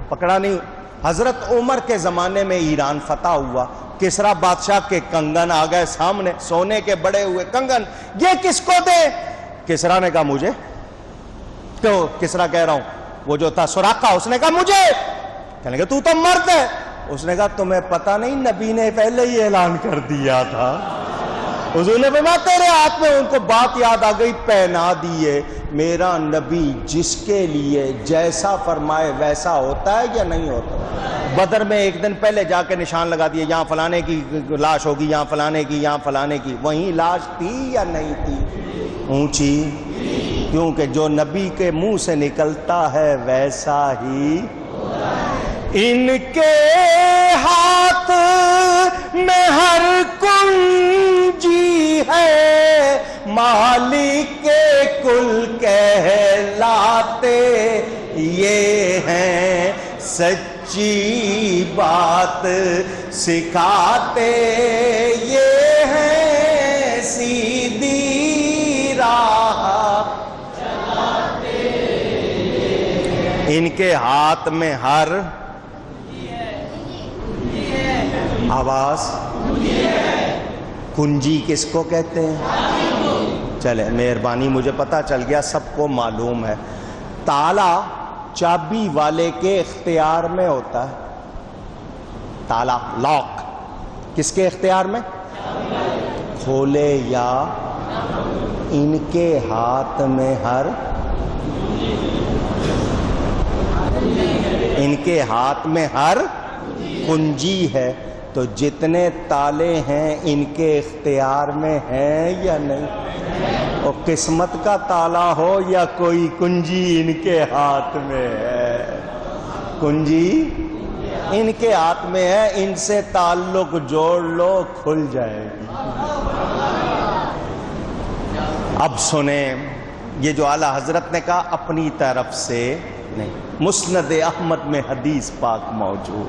پکڑا نہیں۔ حضرت عمر کے زمانے میں ایران فتح ہوا، کسرا بادشاہ کے کنگن آ گئے سامنے، سونے کے بڑے ہوئے کنگن، یہ کس کو دے؟ کسرا نے کہا مجھے۔ تو کسرا کہہ رہا ہوں، وہ جو تھا سراقہ، اس نے کہا مجھے۔ کہنے کہ تو مرد ہے۔ اس نے کہا تمہیں پتہ نہیں نبی نے پہلے ہی اعلان کر دیا تھا۔ حضور نے فرمایا تیرے ہاتھ میں، ان کو بات یاد آ گئی، پہنا دیے۔ میرا نبی جس کے لیے جیسا فرمائے ویسا ہوتا ہے یا نہیں ہوتا؟ بدر میں ایک دن پہلے جا کے نشان لگا دیے، یہاں فلانے کی لاش ہوگی، یہاں فلانے کی، یہاں فلانے کی، وہیں لاش تھی یا نہیں تھی؟ اونچی، کیونکہ جو نبی کے منہ سے نکلتا ہے ویسا ہی۔ ان کے ہاتھ میں ہر کنجی ہے، مالک کل کہلاتے یہ ہیں، سچی بات سکھاتے یہ ہیں، سیدھی راہ چلاتے۔ ان کے ہاتھ میں ہر آواز، کنجی کس کو کہتے ہیں؟ چلے مہربانی، مجھے پتا چل گیا سب کو معلوم ہے۔ تالا چابی والے کے اختیار میں ہوتا ہے، تالا لاک کس کے اختیار میں؟ کھولے یا ان کے ہاتھ میں ہر، ان کے ہاتھ میں ہر کنجی ہے، تو جتنے تالے ہیں ان کے اختیار میں ہیں یا نہیں؟ اور قسمت کا تالا ہو یا کوئی کنجی ان کے ہاتھ میں ہے، کنجی ان کے ہاتھ میں ہے، ان سے تعلق جوڑ لو کھل جائے گی۔ اب سنیں، یہ جو اعلیٰ حضرت نے کہا اپنی طرف سے نہیں، مسند احمد میں حدیث پاک موجود۔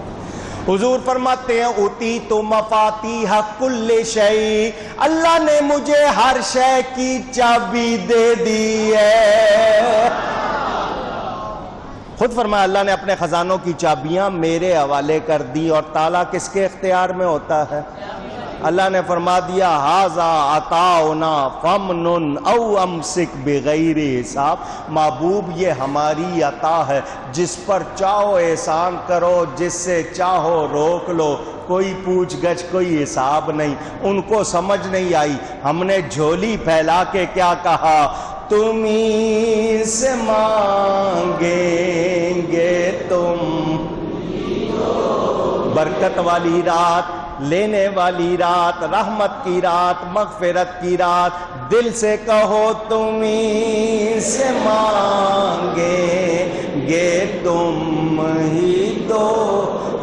حضور فرماتے ہیں اوتی تو مفاتیح کل شیء، اللہ نے مجھے ہر شے کی چابی دے دی ہے۔ خود فرمایا اللہ نے اپنے خزانوں کی چابیاں میرے حوالے کر دی، اور تالا کس کے اختیار میں ہوتا ہے؟ اللہ نے فرما دیا ھذا عطاؤنا فمنن او امسک بغیر حساب، محبوب یہ ہماری عطا ہے، جس پر چاہو احسان کرو، جس سے چاہو روک لو، کوئی پوچھ گچھ کوئی حساب نہیں۔ ان کو سمجھ نہیں آئی، ہم نے جھولی پھیلا کے کیا کہا، تمہیں سے مانگیں گے تم، برکت والی رات، لینے والی رات، رحمت کی رات، مغفرت کی رات، دل سے کہو تمہیں سے مانگیں گے تم ہی دو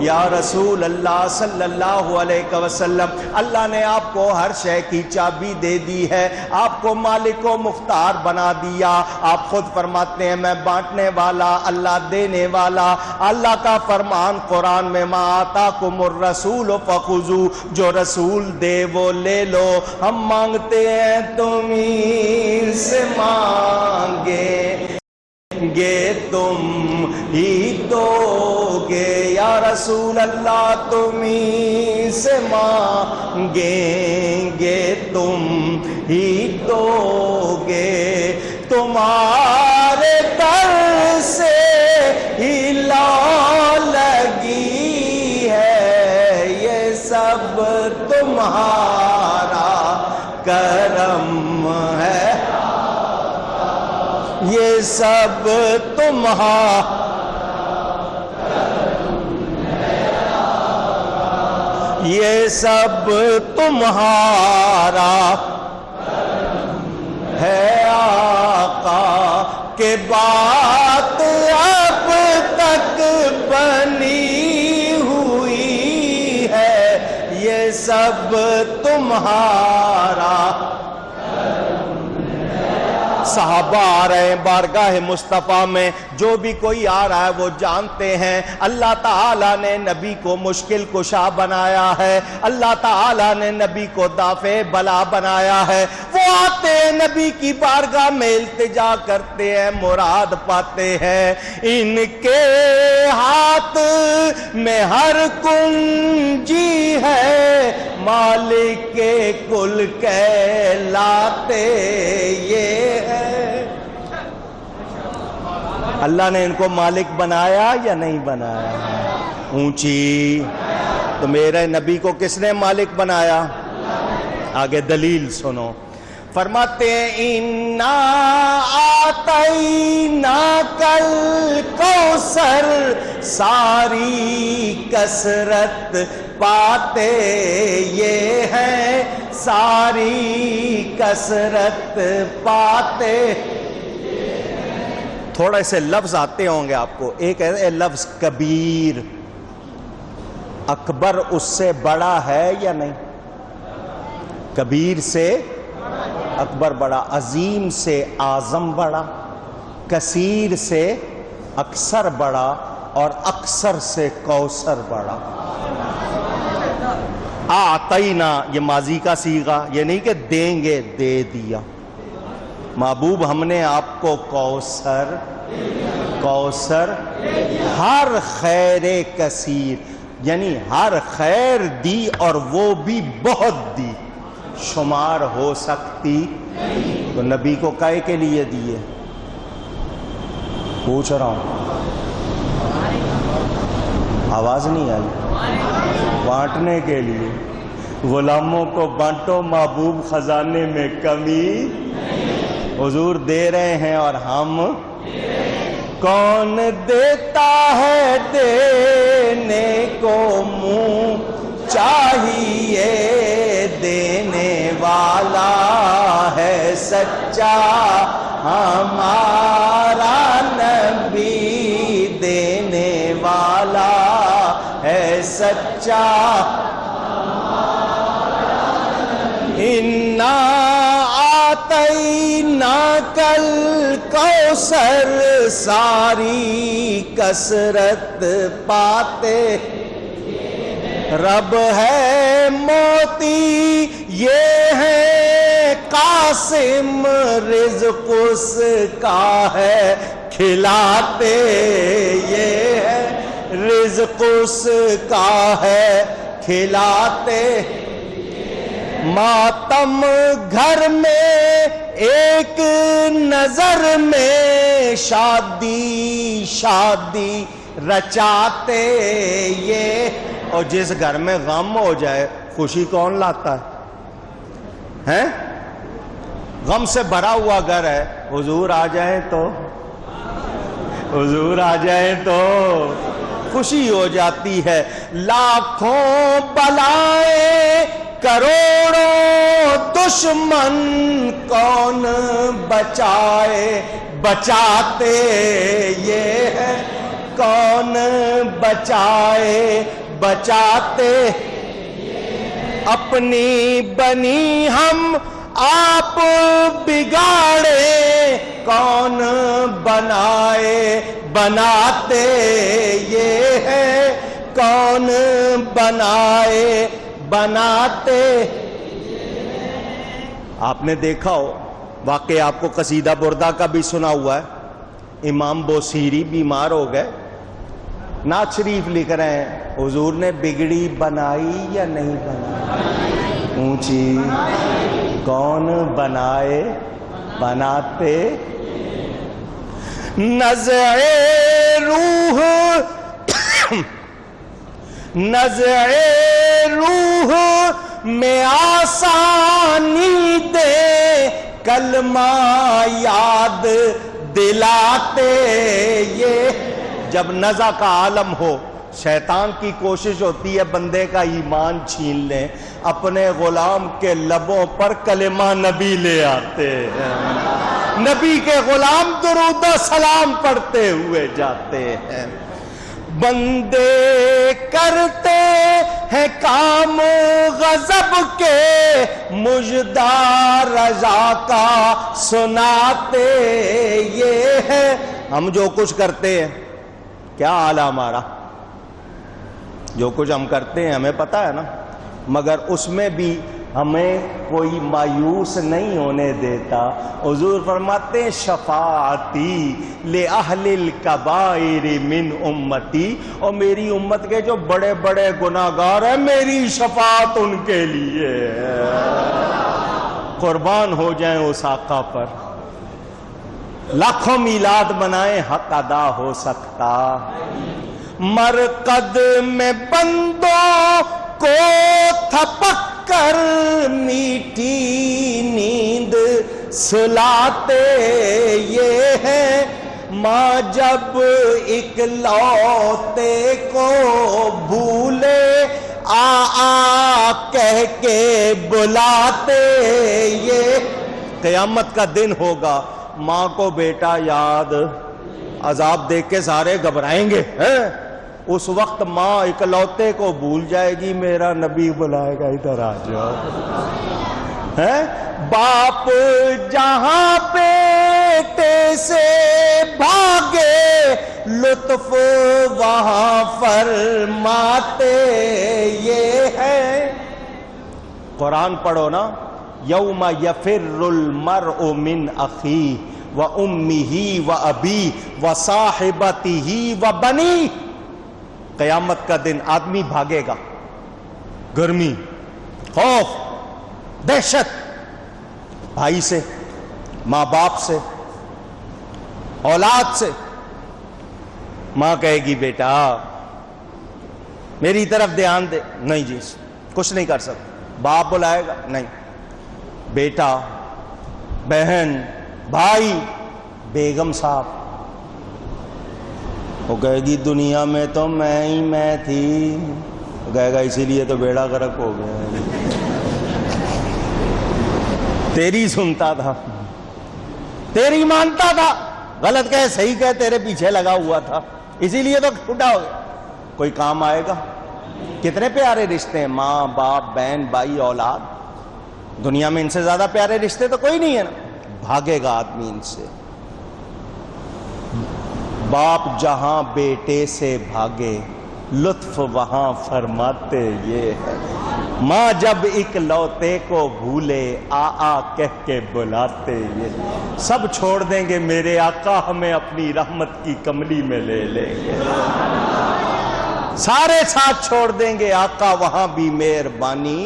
یا رسول اللہ صلی اللہ علیہ وسلم۔ اللہ نے آپ کو ہر شے کی چابی دے دی ہے، آپ کو مالک و مختار بنا دیا۔ آپ خود فرماتے ہیں میں بانٹنے والا، اللہ دینے والا۔ اللہ کا فرمان قرآن میں ما آتاکم الرسول فخذوا، جو رسول دے وہ لے لو۔ ہم مانگتے ہیں تمہیں سے مانگیں گے تم ہی دو گے یا رسول اللہ، تمہیں سے مانگیں گے تم ہی دو گے، تمہارے در سے ہی لا لگی ہے، یہ سب تمہارا کرم ہے، یہ سب تمہارا یہ سب تمہارا ہے آقا، کہ بات اب تک بنی ہوئی ہے، یہ سب تمہارا۔ صحابہ آ رہے ہیں بارگاہ مصطفیٰ میں، جو بھی کوئی آ رہا ہے وہ جانتے ہیں اللہ تعالیٰ نے نبی کو مشکل کشا بنایا ہے، اللہ تعالیٰ نے نبی کو دافع بلا بنایا ہے۔ وہ آتے ہیں نبی کی بارگاہ میں التجا کرتے ہیں، مراد پاتے ہیں۔ ان کے ہاتھ میں ہر کنجی ہے، مالک کے کل کہلاتے یہ ہے۔ اللہ نے ان کو مالک بنایا یا نہیں بنایا؟ اونچی تو میرے نبی کو کس نے مالک بنایا؟ آگے دلیل سنو، فرماتے ہیں اِنَّا آتَيْنَاكَ الْكَوْثَرَ، ساری کثرت پاتے یہ ہیں، ساری کثرت پاتے۔ تھوڑے سے لفظ آتے ہوں گے آپ کو، ایک ہے لفظ کبیر، اکبر اس سے بڑا ہے یا نہیں؟ کبیر سے اکبر بڑا، عظیم سے اعظم بڑا، کثیر سے اکثر بڑا، اور اکثر سے کوثر بڑا۔ آتینا یہ ماضی کا صیغہ، یہ نہیں کہ دیں گے، دے دیا۔ محبوب ہم نے آپ کو کوثر ہر خیر کثیر، یعنی ہر خیر دی، اور وہ بھی بہت دی، شمار ہو سکتی تو نبی کو کائے کے لیے دیے؟ پوچھ رہا ہوں، آواز نہیں آئی؟ بانٹنے کے لیے، غلاموں کو بانٹو محبوب خزانے میں کمی، حضور دے رہے ہیں اور ہم۔ کون دیتا ہے دینے کو منہ چاہیے، دینے والا ہے سچا ہمارا نبی، دینے والا ہے سچا۔ اِنَّا آتَيْنَاكَ الْكَوْثَرَ، ساری کثرت پاتے۔ رب ہے موتی یہ ہے قاسم، رزق اس کا ہے کھلاتے یہ ہے، رزق اس کا ہے کھلاتے۔ ماتم گھر میں ایک نظر میں، شادی شادی رچاتے یہ۔ اور جس گھر میں غم ہو جائے خوشی کون لاتا ہے؟ غم سے بھرا ہوا گھر ہے، حضور آ جائیں تو، حضور آ جائیں تو خوشی ہو جاتی ہے۔ لاکھوں بلائیں کروڑوں دشمن، کون بچائے بچاتے یہ ہے، کون بچائے بچاتے۔ اپنی بنی ہم آپ بگاڑے، کون بنائے بناتے یہ ہے، کون بنائے بناتے۔ آپ نے دیکھا ہو واقعہ، آپ کو قصیدہ بردہ کا بھی سنا ہوا ہے، امام بوسیری بیمار ہو گئے، نعت شریف لکھ رہے ہیں، حضور نے بگڑی بنائی یا نہیں بنائی؟ اونچی، کون بنائے بناتے۔ نزع روح نزع روح میں آسانی دے کلمہ یاد دلاتے. یہ جب نزع کا عالم ہو، شیطان کی کوشش ہوتی ہے بندے کا ایمان چھین لیں، اپنے غلام کے لبوں پر کلمہ نبی لے آتے ہیں، نبی کے غلام درود و سلام پڑھتے ہوئے جاتے ہیں. بندے کرتے ہیں کام غضب کے، مژدہ رضا کا سناتے. یہ ہے ہم جو کچھ کرتے ہیں، کیا حال ہے ہمارا؟ جو کچھ ہم کرتے ہیں ہمیں پتہ ہے نا، مگر اس میں بھی ہمیں کوئی مایوس نہیں ہونے دیتا. حضور فرماتے ہیں شفاعتی لأہل الکبائر من امتی، اور میری امت کے جو بڑے بڑے گناہگار ہیں میری شفاعت ان کے لیے. قربان ہو جائیں اس آقا پر، لاکھوں میلاد بنائیں حق ادا ہو سکتا. مرقد میں بندوں کو تھپک کر میٹھی نیند سلاتے. یہ ہے ماں جب اکلوتے کو بھولے آ کہہ کے بلاتے. یہ قیامت کا دن ہوگا، ماں کو بیٹا یاد، عذاب دیکھ کے سارے گھبرائیں گے. اس وقت ماں اکلوتے کو بھول جائے گی، میرا نبی بلائے گا ادھر آ جاؤ. باپ جہاں بیٹے سے بھاگے لطف وہاں فرماتے. یہ ہے قرآن پڑھو نا، یوم یفر المرء من اخیہ وَأُمِّهِ وَأَبِيهِ وَصَاحِبَتِهِ وَبَنِيهِ. قیامت کا دن آدمی بھاگے گا، گرمی، خوف، دہشت، بھائی سے، ماں باپ سے، اولاد سے. ماں کہے گی بیٹا میری طرف دھیان دے، نہیں جی کچھ نہیں کر سکتا. باپ بلائے گا، نہیں. بیٹا، بہن، بھائی، بیگم صاحب، وہ کہے گی دنیا میں تو میں تھی. وہ کہے گا اسی لیے تو بیڑا غرق ہو گیا، تیری سنتا تھا، تیری مانتا تھا، غلط کہے صحیح کہے تیرے پیچھے لگا ہوا تھا، اسی لیے تو ٹوٹا ہو گیا. کوئی کام آئے گا؟ کتنے پیارے رشتے ہیں، ماں باپ بہن بھائی اولاد، دنیا میں ان سے زیادہ پیارے رشتے تو کوئی نہیں ہے نا. بھاگے گا آدمی ان سے. باپ جہاں بیٹے سے بھاگے لطف وہاں فرماتے. یہ ہے ماں جب اکلوتے کو بھولے آ کہہ کے بلاتے. یہ سب چھوڑ دیں گے میرے آقا ہمیں اپنی رحمت کی کملی میں لے لیں گے. سارے ساتھ چھوڑ دیں گے آقا وہاں بھی مہربانی.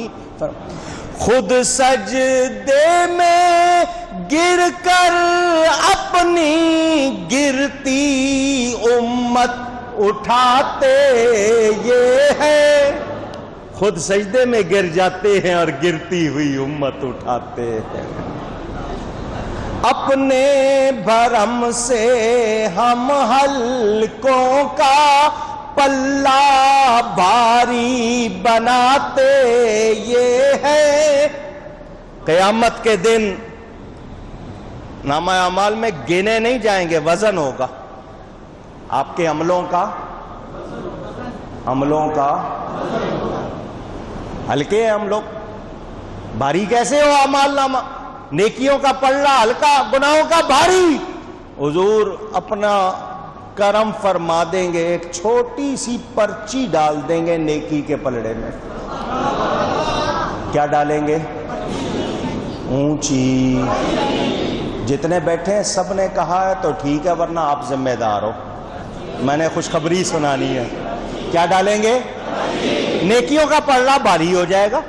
خود سجدے میں گر کر اپنی گرتی امت اٹھاتے. یہ ہے خود سجدے میں گر جاتے ہیں اور گرتی ہوئی امت اٹھاتے ہیں. اپنے بھرم سے ہم ہلکوں کا پلہ بھاری بناتے. یہ ہے قیامت کے دن نامہ اعمال میں گنے نہیں جائیں گے، وزن ہوگا آپ کے عملوں کا. ہلکے ہیں ہم لوگ، بھاری کیسے ہو اعمال نامہ؟ نیکیوں کا پلڑا ہلکا، گناہوں کا بھاری. حضور اپنا کرم فرما دیں گے، ایک چھوٹی سی پرچی ڈال دیں گے نیکی کے پلڑے میں. کیا ڈالیں گے؟ اونچی. جتنے بیٹھے ہیں سب نے کہا ہے تو ٹھیک ہے، ورنہ آپ ذمہ دار ہو، میں نے خوشخبری سنانی ہے. کیا ڈالیں گے؟ نیکیوں کا پلڑا بھاری ہو جائے گا.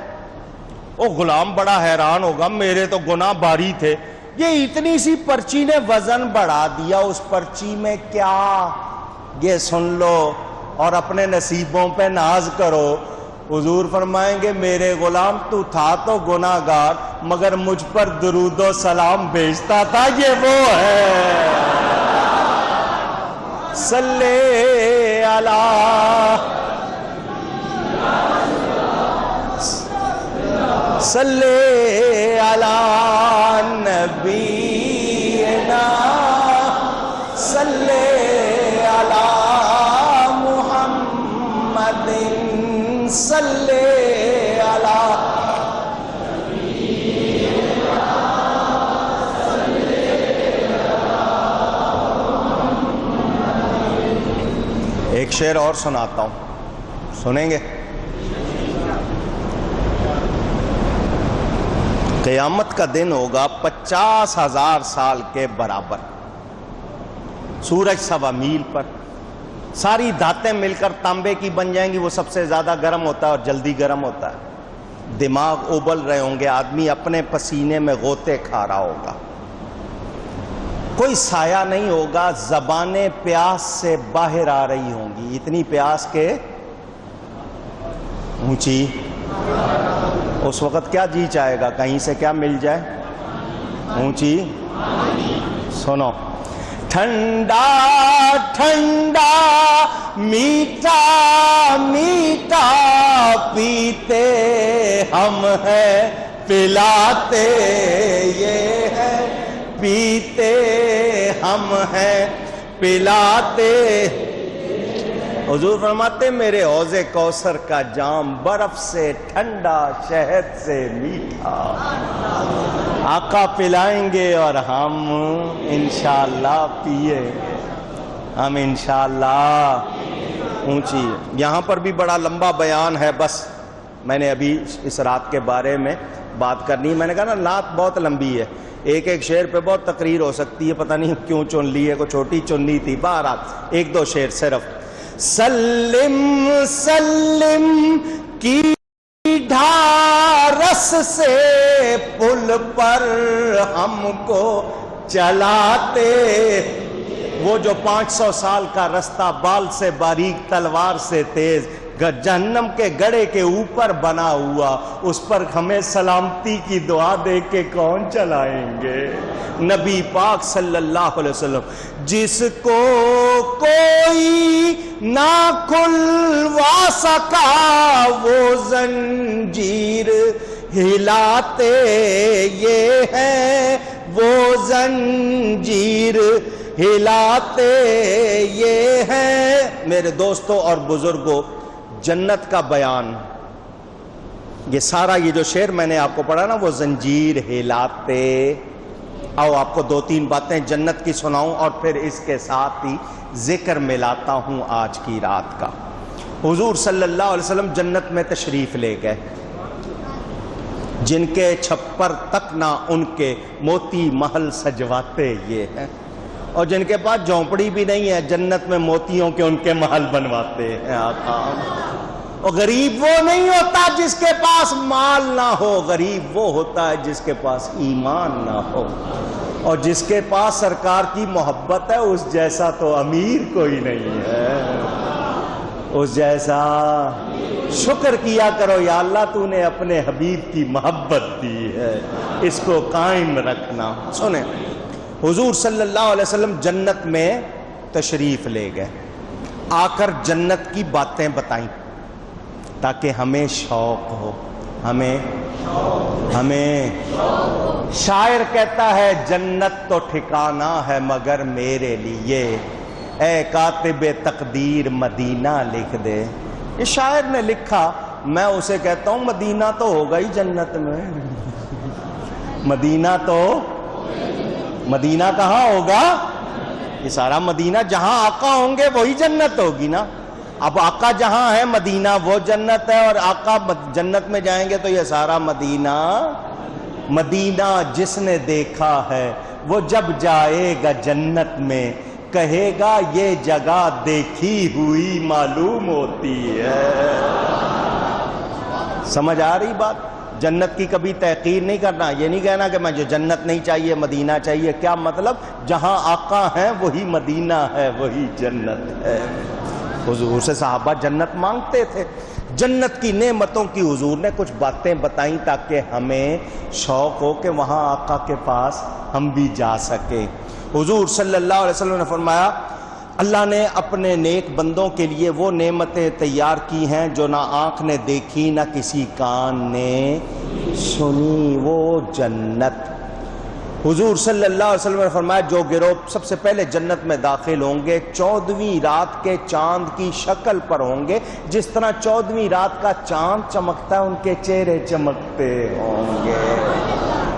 وہ غلام بڑا حیران ہوگا، میرے تو گناہ بھاری تھے، یہ اتنی سی پرچی نے وزن بڑھا دیا. اس پرچی میں کیا؟ یہ سن لو اور اپنے نصیبوں پہ ناز کرو. حضور فرمائیں گے میرے غلام تو تھا تو گناہگار مگر مجھ پر درود و سلام بھیجتا تھا، یہ وہ ہے۔ صلی اللہ صلی علی نبینا صلی علی محمد صلی علی ایک شعر اور سناتا ہوں، سنیں گے؟ قیامت کا دن ہوگا 50,000 سال کے برابر، سورج 1.25 میل پر، ساری دھاتیں مل کر تانبے کی بن جائیں گی۔ وہ سب سے زیادہ گرم ہوتا ہے اور جلدی گرم ہوتا ہے۔ دماغ ابل رہے ہوں گے، آدمی اپنے پسینے میں غوطے کھا رہا ہوگا، کوئی سایہ نہیں ہوگا، زبانیں پیاس سے باہر آ رہی ہوں گی، اتنی پیاس کہ اونچی۔ اس وقت کیا جی چاہے گا؟ کہیں سے کیا مل جائے؟ اونچی۔ سنو، ٹھنڈا ٹھنڈا میٹھا میٹھا پیتے ہم ہیں، پلاتے یہ ہے، پیتے ہم ہیں پلاتے۔ حضور فرماتے میرے حوض کوثر کا جام برف سے ٹھنڈا، شہد سے میٹھا، آقا پلائیں گے اور ہم انشاءاللہ پیے، ہم انشاءاللہ اونچی۔ یہاں پر بھی بڑا لمبا بیان ہے، بس میں نے ابھی اس رات کے بارے میں بات کرنی ہے۔ میں نے کہا نا نعت بہت لمبی ہے، ایک ایک شعر پہ بہت تقریر ہو سکتی ہے، پتہ نہیں کیوں چن لی ہے، کوئی چھوٹی چننی تھی، بہرحال ایک دو شعر صرف۔ سلم سلم کی ڈھارس سے پل پر ہم کو چلاتے، وہ جو 500 سال کا رستہ بال سے باریک تلوار سے تیز جہنم کے گڑھے کے اوپر بنا ہوا، اس پر ہمیں سلامتی کی دعا دے کے کون چلائیں گے؟ نبی پاک صلی اللہ علیہ وسلم، جس کو کوئی نہ کھلوا سکا وہ زنجیر ہلاتے یہ ہے، وہ زنجیر ہلاتے یہ ہے۔ میرے دوستوں اور بزرگوں، جنت کا بیان، یہ سارا یہ جو شعر میں نے آپ کو پڑھا نا، وہ زنجیر ہلاتے۔ آؤ آپ کو 2-3 باتیں جنت کی سناؤں اور پھر اس کے ساتھ ہی ذکر ملاتا ہوں آج کی رات کا۔ حضور صلی اللہ علیہ وسلم جنت میں تشریف لے گئے، جن کے چھپر تک نہ ان کے موتی محل سجواتے یہ ہیں، اور جن کے پاس جھونپڑی بھی نہیں ہے جنت میں موتیوں کے ان کے محل بنواتے ہیں آقا۔ اور غریب وہ نہیں ہوتا جس کے پاس مال نہ ہو، غریب وہ ہوتا ہے جس کے پاس ایمان نہ ہو، اور جس کے پاس سرکار کی محبت ہے اس جیسا تو امیر کوئی نہیں ہے، اس جیسا۔ شکر کیا کرو یا اللہ تو نے اپنے حبیب کی محبت دی ہے، اس کو قائم رکھنا۔ سنیں، حضور صلی اللہ علیہ وسلم جنت میں تشریف لے گئے، آ کر جنت کی باتیں بتائیں تاکہ ہمیں شوق ہو، ہمیں شاعر کہتا ہے جنت تو ٹھکانہ ہے مگر میرے لیے، اے کاتب تقدیر مدینہ لکھ دے۔ یہ شاعر نے لکھا، میں اسے کہتا ہوں مدینہ تو ہوگا ہی جنت میں، مدینہ تو، مدینہ کہاں ہوگا؟ یہ سارا مدینہ جہاں آقا ہوں گے وہی جنت ہوگی نا۔ اب آقا جہاں ہے مدینہ وہ جنت ہے، اور آقا جنت میں جائیں گے تو یہ سارا مدینہ، مدینہ جس نے دیکھا ہے وہ جب جائے گا جنت میں کہے گا یہ جگہ دیکھی ہوئی معلوم ہوتی ہے۔ سمجھ آ رہی بات؟ جنت کی کبھی تحقیر نہیں کرنا، یہ نہیں کہنا کہ مجھے جنت نہیں چاہیے مدینہ چاہیے، کیا مطلب؟ جہاں آقا ہیں وہی مدینہ ہے، وہی جنت ہے۔ حضور سے صحابہ جنت مانگتے تھے، جنت کی نعمتوں کی حضور نے کچھ باتیں بتائیں تاکہ ہمیں شوق ہو کہ وہاں آقا کے پاس ہم بھی جا سکیں۔ حضور صلی اللہ علیہ وسلم نے فرمایا اللہ نے اپنے نیک بندوں کے لیے وہ نعمتیں تیار کی ہیں جو نہ آنکھ نے دیکھی نہ کسی کان نے سنی، وہ جنت۔ حضور صلی اللہ علیہ وسلم نے فرمایا جو گروہ سب سے پہلے جنت میں داخل ہوں گے 14ویں رات کے چاند کی شکل پر ہوں گے، جس طرح 14ویں رات کا چاند چمکتا ہے ان کے چہرے چمکتے ہوں گے۔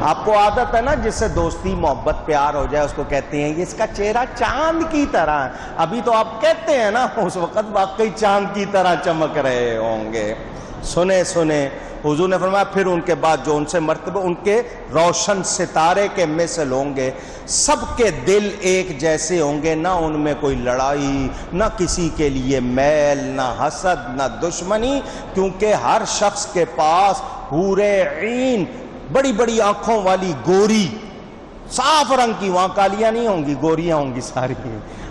آپ کو عادت ہے نا جس سے دوستی محبت پیار ہو جائے اس کو کہتے ہیں اس کا چہرہ چاند کی طرح ہے، ابھی تو آپ کہتے ہیں نا اس وقت واقعی چاند کی طرح چمک رہے ہوں گے۔ سنے حضور نے فرمایا پھر ان کے بعد جو ان سے مرتبہ ان کے روشن ستارے کے مثل ہوں گے، سب کے دل ایک جیسے ہوں گے، نہ ان میں کوئی لڑائی، نہ کسی کے لیے میل، نہ حسد، نہ دشمنی، کیونکہ ہر شخص کے پاس حور عین بڑی بڑی آنکھوں والی گوری صاف رنگ کی، وہاں کالیاں نہیں ہوں گی، گوریاں ہوں گی ساری۔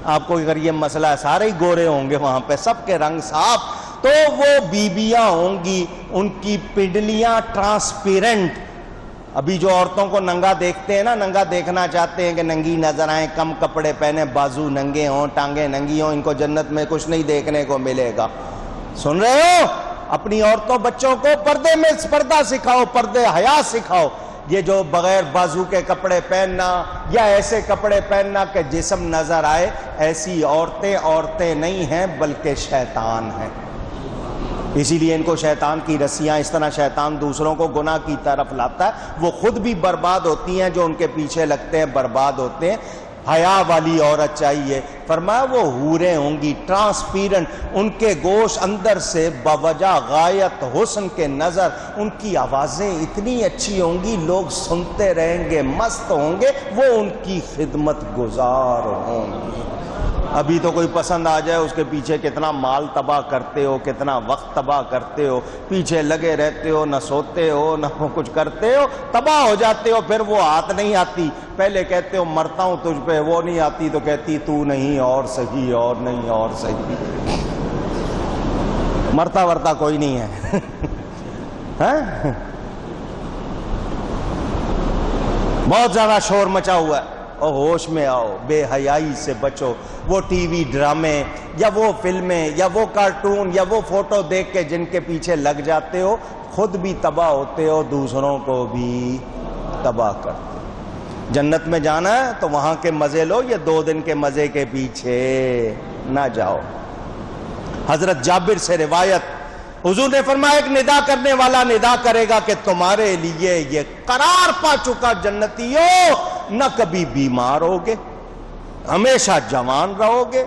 آپ کو اگر یہ مسئلہ ہے سارے ہی گورے ہوں گے وہاں پہ، سب کے رنگ صاف، تو وہ بیبیاں ہوں گی، ان کی پنڈلیاں ٹرانسپیرنٹ۔ ابھی جو عورتوں کو ننگا دیکھتے ہیں نا، ننگا دیکھنا چاہتے ہیں کہ ننگی نظر آئیں، کم کپڑے پہنے، بازو ننگے ہوں، ٹانگیں ننگی ہوں، ان کو جنت میں کچھ نہیں دیکھنے کو ملے گا۔ سن رہے ہو؟ اپنی عورتوں بچوں کو پردے میں پردہ سکھاؤ، پردے حیا سکھاؤ۔ یہ جو بغیر بازو کے کپڑے پہننا یا ایسے کپڑے پہننا کہ جسم نظر آئے، ایسی عورتیں نہیں ہیں بلکہ شیطان ہیں۔ اسی لیے ان کو شیطان کی رسیاں، اس طرح شیطان دوسروں کو گناہ کی طرف لاتا ہے، وہ خود بھی برباد ہوتی ہیں، جو ان کے پیچھے لگتے ہیں برباد ہوتے ہیں۔ حیا والی عورت چاہیے۔ فرمایا وہ حوریں ہوں گی ٹرانسپیرنٹ، ان کے گوشت اندر سے بوجہ غایت حسن کے نظر، ان کی آوازیں اتنی اچھی ہوں گی لوگ سنتے رہیں گے، مست ہوں گے، وہ ان کی خدمت گزار ہوں گے۔ ابھی تو کوئی پسند آ جائے اس کے پیچھے کتنا مال تباہ کرتے ہو، کتنا وقت تباہ کرتے ہو، پیچھے لگے رہتے ہو، نہ سوتے ہو نہ کچھ کرتے ہو، تباہ ہو جاتے ہو۔ پھر وہ ہاتھ نہیں آتی، پہلے کہتے ہو مرتا ہوں تجھ پہ، وہ نہیں آتی تو کہتی تو نہیں اور صحیح، اور نہیں اور صحیح۔ مرتا ورتا کوئی نہیں ہے۔ بہت زیادہ شور مچا ہوا ہے، اور ہوش میں آؤ، بے حیائی سے بچو۔ وہ ٹی وی ڈرامے یا وہ فلمیں یا وہ کارٹون یا وہ فوٹو دیکھ کے جن کے پیچھے لگ جاتے ہو، خود بھی تباہ ہوتے ہو، دوسروں کو بھی تباہ کرتے ہو۔ جنت میں جانا ہے تو وہاں کے مزے لو، یہ 2 دن کے مزے کے پیچھے نہ جاؤ۔ حضرت جابر سے روایت، حضور نے فرمایا ایک ندا کرنے والا ندا کرے گا کہ تمہارے لیے یہ قرار پا چکا جنتیوں، نہ کبھی بیمار ہوگے، ہمیشہ جوان رہو گے،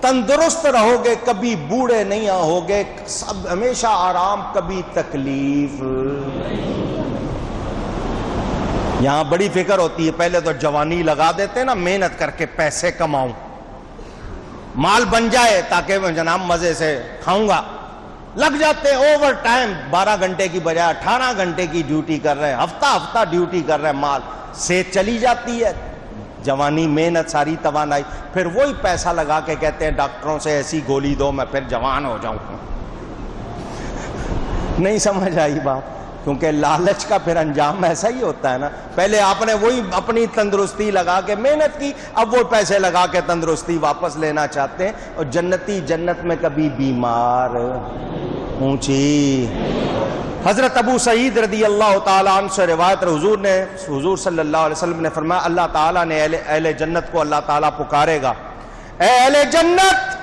تندرست رہو گے، کبھی بوڑھے نہیں ہوگے، سب ہمیشہ آرام، کبھی تکلیف۔ یہاں بڑی فکر ہوتی ہے، پہلے تو جوانی لگا دیتے ہیں نا، محنت کر کے پیسے کماؤں، مال بن جائے تاکہ میں جناب مزے سے کھاؤں گا، لگ جاتے ہیں اوور ٹائم، 12 گھنٹے کی بجائے 18 گھنٹے کی ڈیوٹی کر رہے ہیں، ہفتہ ڈیوٹی کر رہے ہیں، مال سے چلی جاتی ہے جوانی، محنت ساری توانائی، پھر وہی پیسہ لگا کے کہتے ہیں ڈاکٹروں سے ایسی گولی دو میں پھر جوان ہو جاؤں۔ نہیں سمجھ آئی بات؟ کیونکہ لالچ کا پھر انجام ایسا ہی ہوتا ہے نا، پہلے آپ نے وہی اپنی تندرستی لگا کے محنت کی، اب وہ پیسے لگا کے تندرستی واپس لینا چاہتے ہیں۔ اور جنتی جنت میں کبھی بیمار، اونچی۔ حضرت ابو سعید رضی اللہ تعالیٰ عنہ سے روایت، حضور صلی اللہ علیہ وسلم نے فرمایا اللہ تعالیٰ نے اہل جنت کو اللہ تعالیٰ پکارے گا، اے اہل جنت،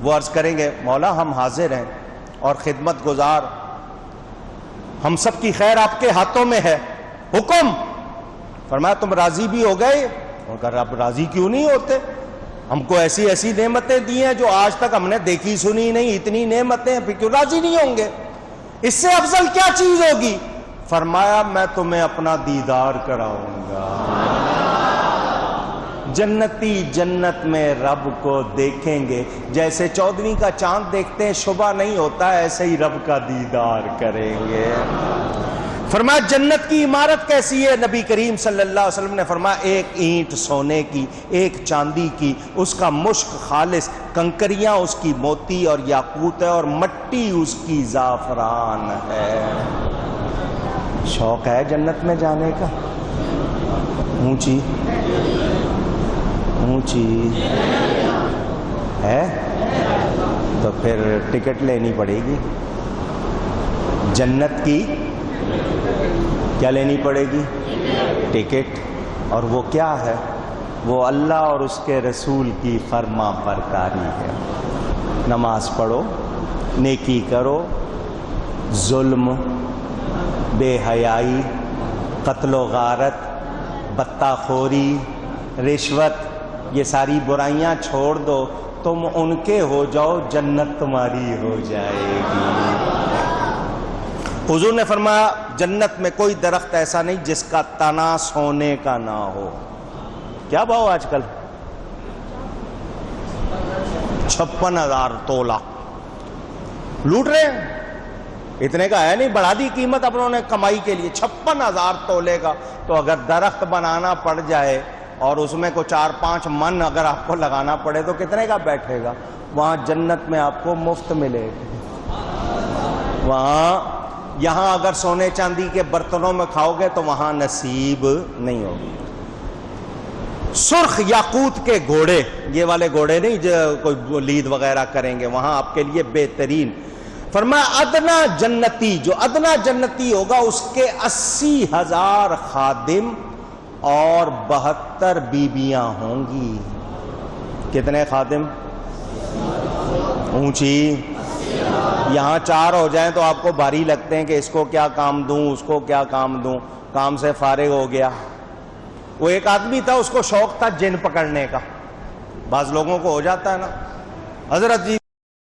وہ عرض کریں گے مولا ہم حاضر ہیں اور خدمت گزار، ہم سب کی خیر آپ کے ہاتھوں میں ہے، حکم۔ فرمایا تم راضی بھی ہو گئے؟ اور آپ راضی کیوں نہیں ہوتے؟ ہم کو ایسی ایسی نعمتیں دی ہیں جو آج تک ہم نے دیکھی سنی نہیں، اتنی نعمتیں، پھر کیوں راضی نہیں ہوں گے؟ اس سے افضل کیا چیز ہوگی؟ فرمایا میں تمہیں اپنا دیدار کراؤں گا، جنتی جنت میں رب کو دیکھیں گے، جیسے 14ویں کا چاند دیکھتے ہیں شبہ نہیں ہوتا، ایسے ہی رب کا دیدار کریں گے۔ فرمایا جنت کی عمارت کیسی ہے؟ نبی کریم صلی اللہ علیہ وسلم نے فرمایا ایک اینٹ سونے کی، ایک چاندی کی، اس کا مشک خالص، کنکریاں اس کی موتی اور یاقوت ہے، اور مٹی اس کی زعفران ہے۔ شوق ہے جنت میں جانے کا؟ اونچی اونچی ہے تو پھر ٹکٹ لینی پڑے گی جنت کی۔ کیا لینی پڑے گی؟ ٹکٹ۔ اور وہ کیا ہے؟ وہ اللہ اور اس کے رسول کی فرما برداری ہے۔ نماز پڑھو، نیکی کرو، ظلم، بے حیائی، قتل و غارت، بتہ خوری، رشوت، یہ ساری برائیاں چھوڑ دو، تم ان کے ہو جاؤ، جنت تمہاری ہو جائے گی۔ حضور نے فرمایا جنت میں کوئی درخت ایسا نہیں جس کا تنا سونے کا نہ ہو۔ کیا بھاؤ آج کل؟ 56,000 تولہ لوٹ رہے ہیں۔ اتنے کا ہے نہیں، بڑھا دی قیمت اپنوں نے کمائی کے لیے، 56,000 تولے کا۔ تو اگر درخت بنانا پڑ جائے اور اس میں کو 4-5 من اگر آپ کو لگانا پڑے تو کتنے کا بیٹھے گا؟ وہاں جنت میں آپ کو مفت ملے گا۔ وہاں یہاں اگر سونے چاندی کے برتنوں میں کھاؤ گے تو وہاں نصیب نہیں ہوگی۔ سرخ یاقوت کے گھوڑے، یہ والے گھوڑے نہیں جو کوئی لید وغیرہ کریں گے، وہاں آپ کے لیے بہترین۔ فرمایا ادنا جنتی، جو ادنا جنتی ہوگا اس کے 80,000 خادم اور 72 بیویاں ہوں گی۔ کتنے خادم؟ اونچی۔ یہاں 4 ہو جائیں تو آپ کو بھاری لگتے ہیں کہ اس کو کیا کام دوں، اس کو کیا کام دوں، کام سے فارغ ہو گیا۔ وہ ایک آدمی تھا، اس کو شوق تھا جن پکڑنے کا، بعض لوگوں کو ہو جاتا ہے نا، حضرت جی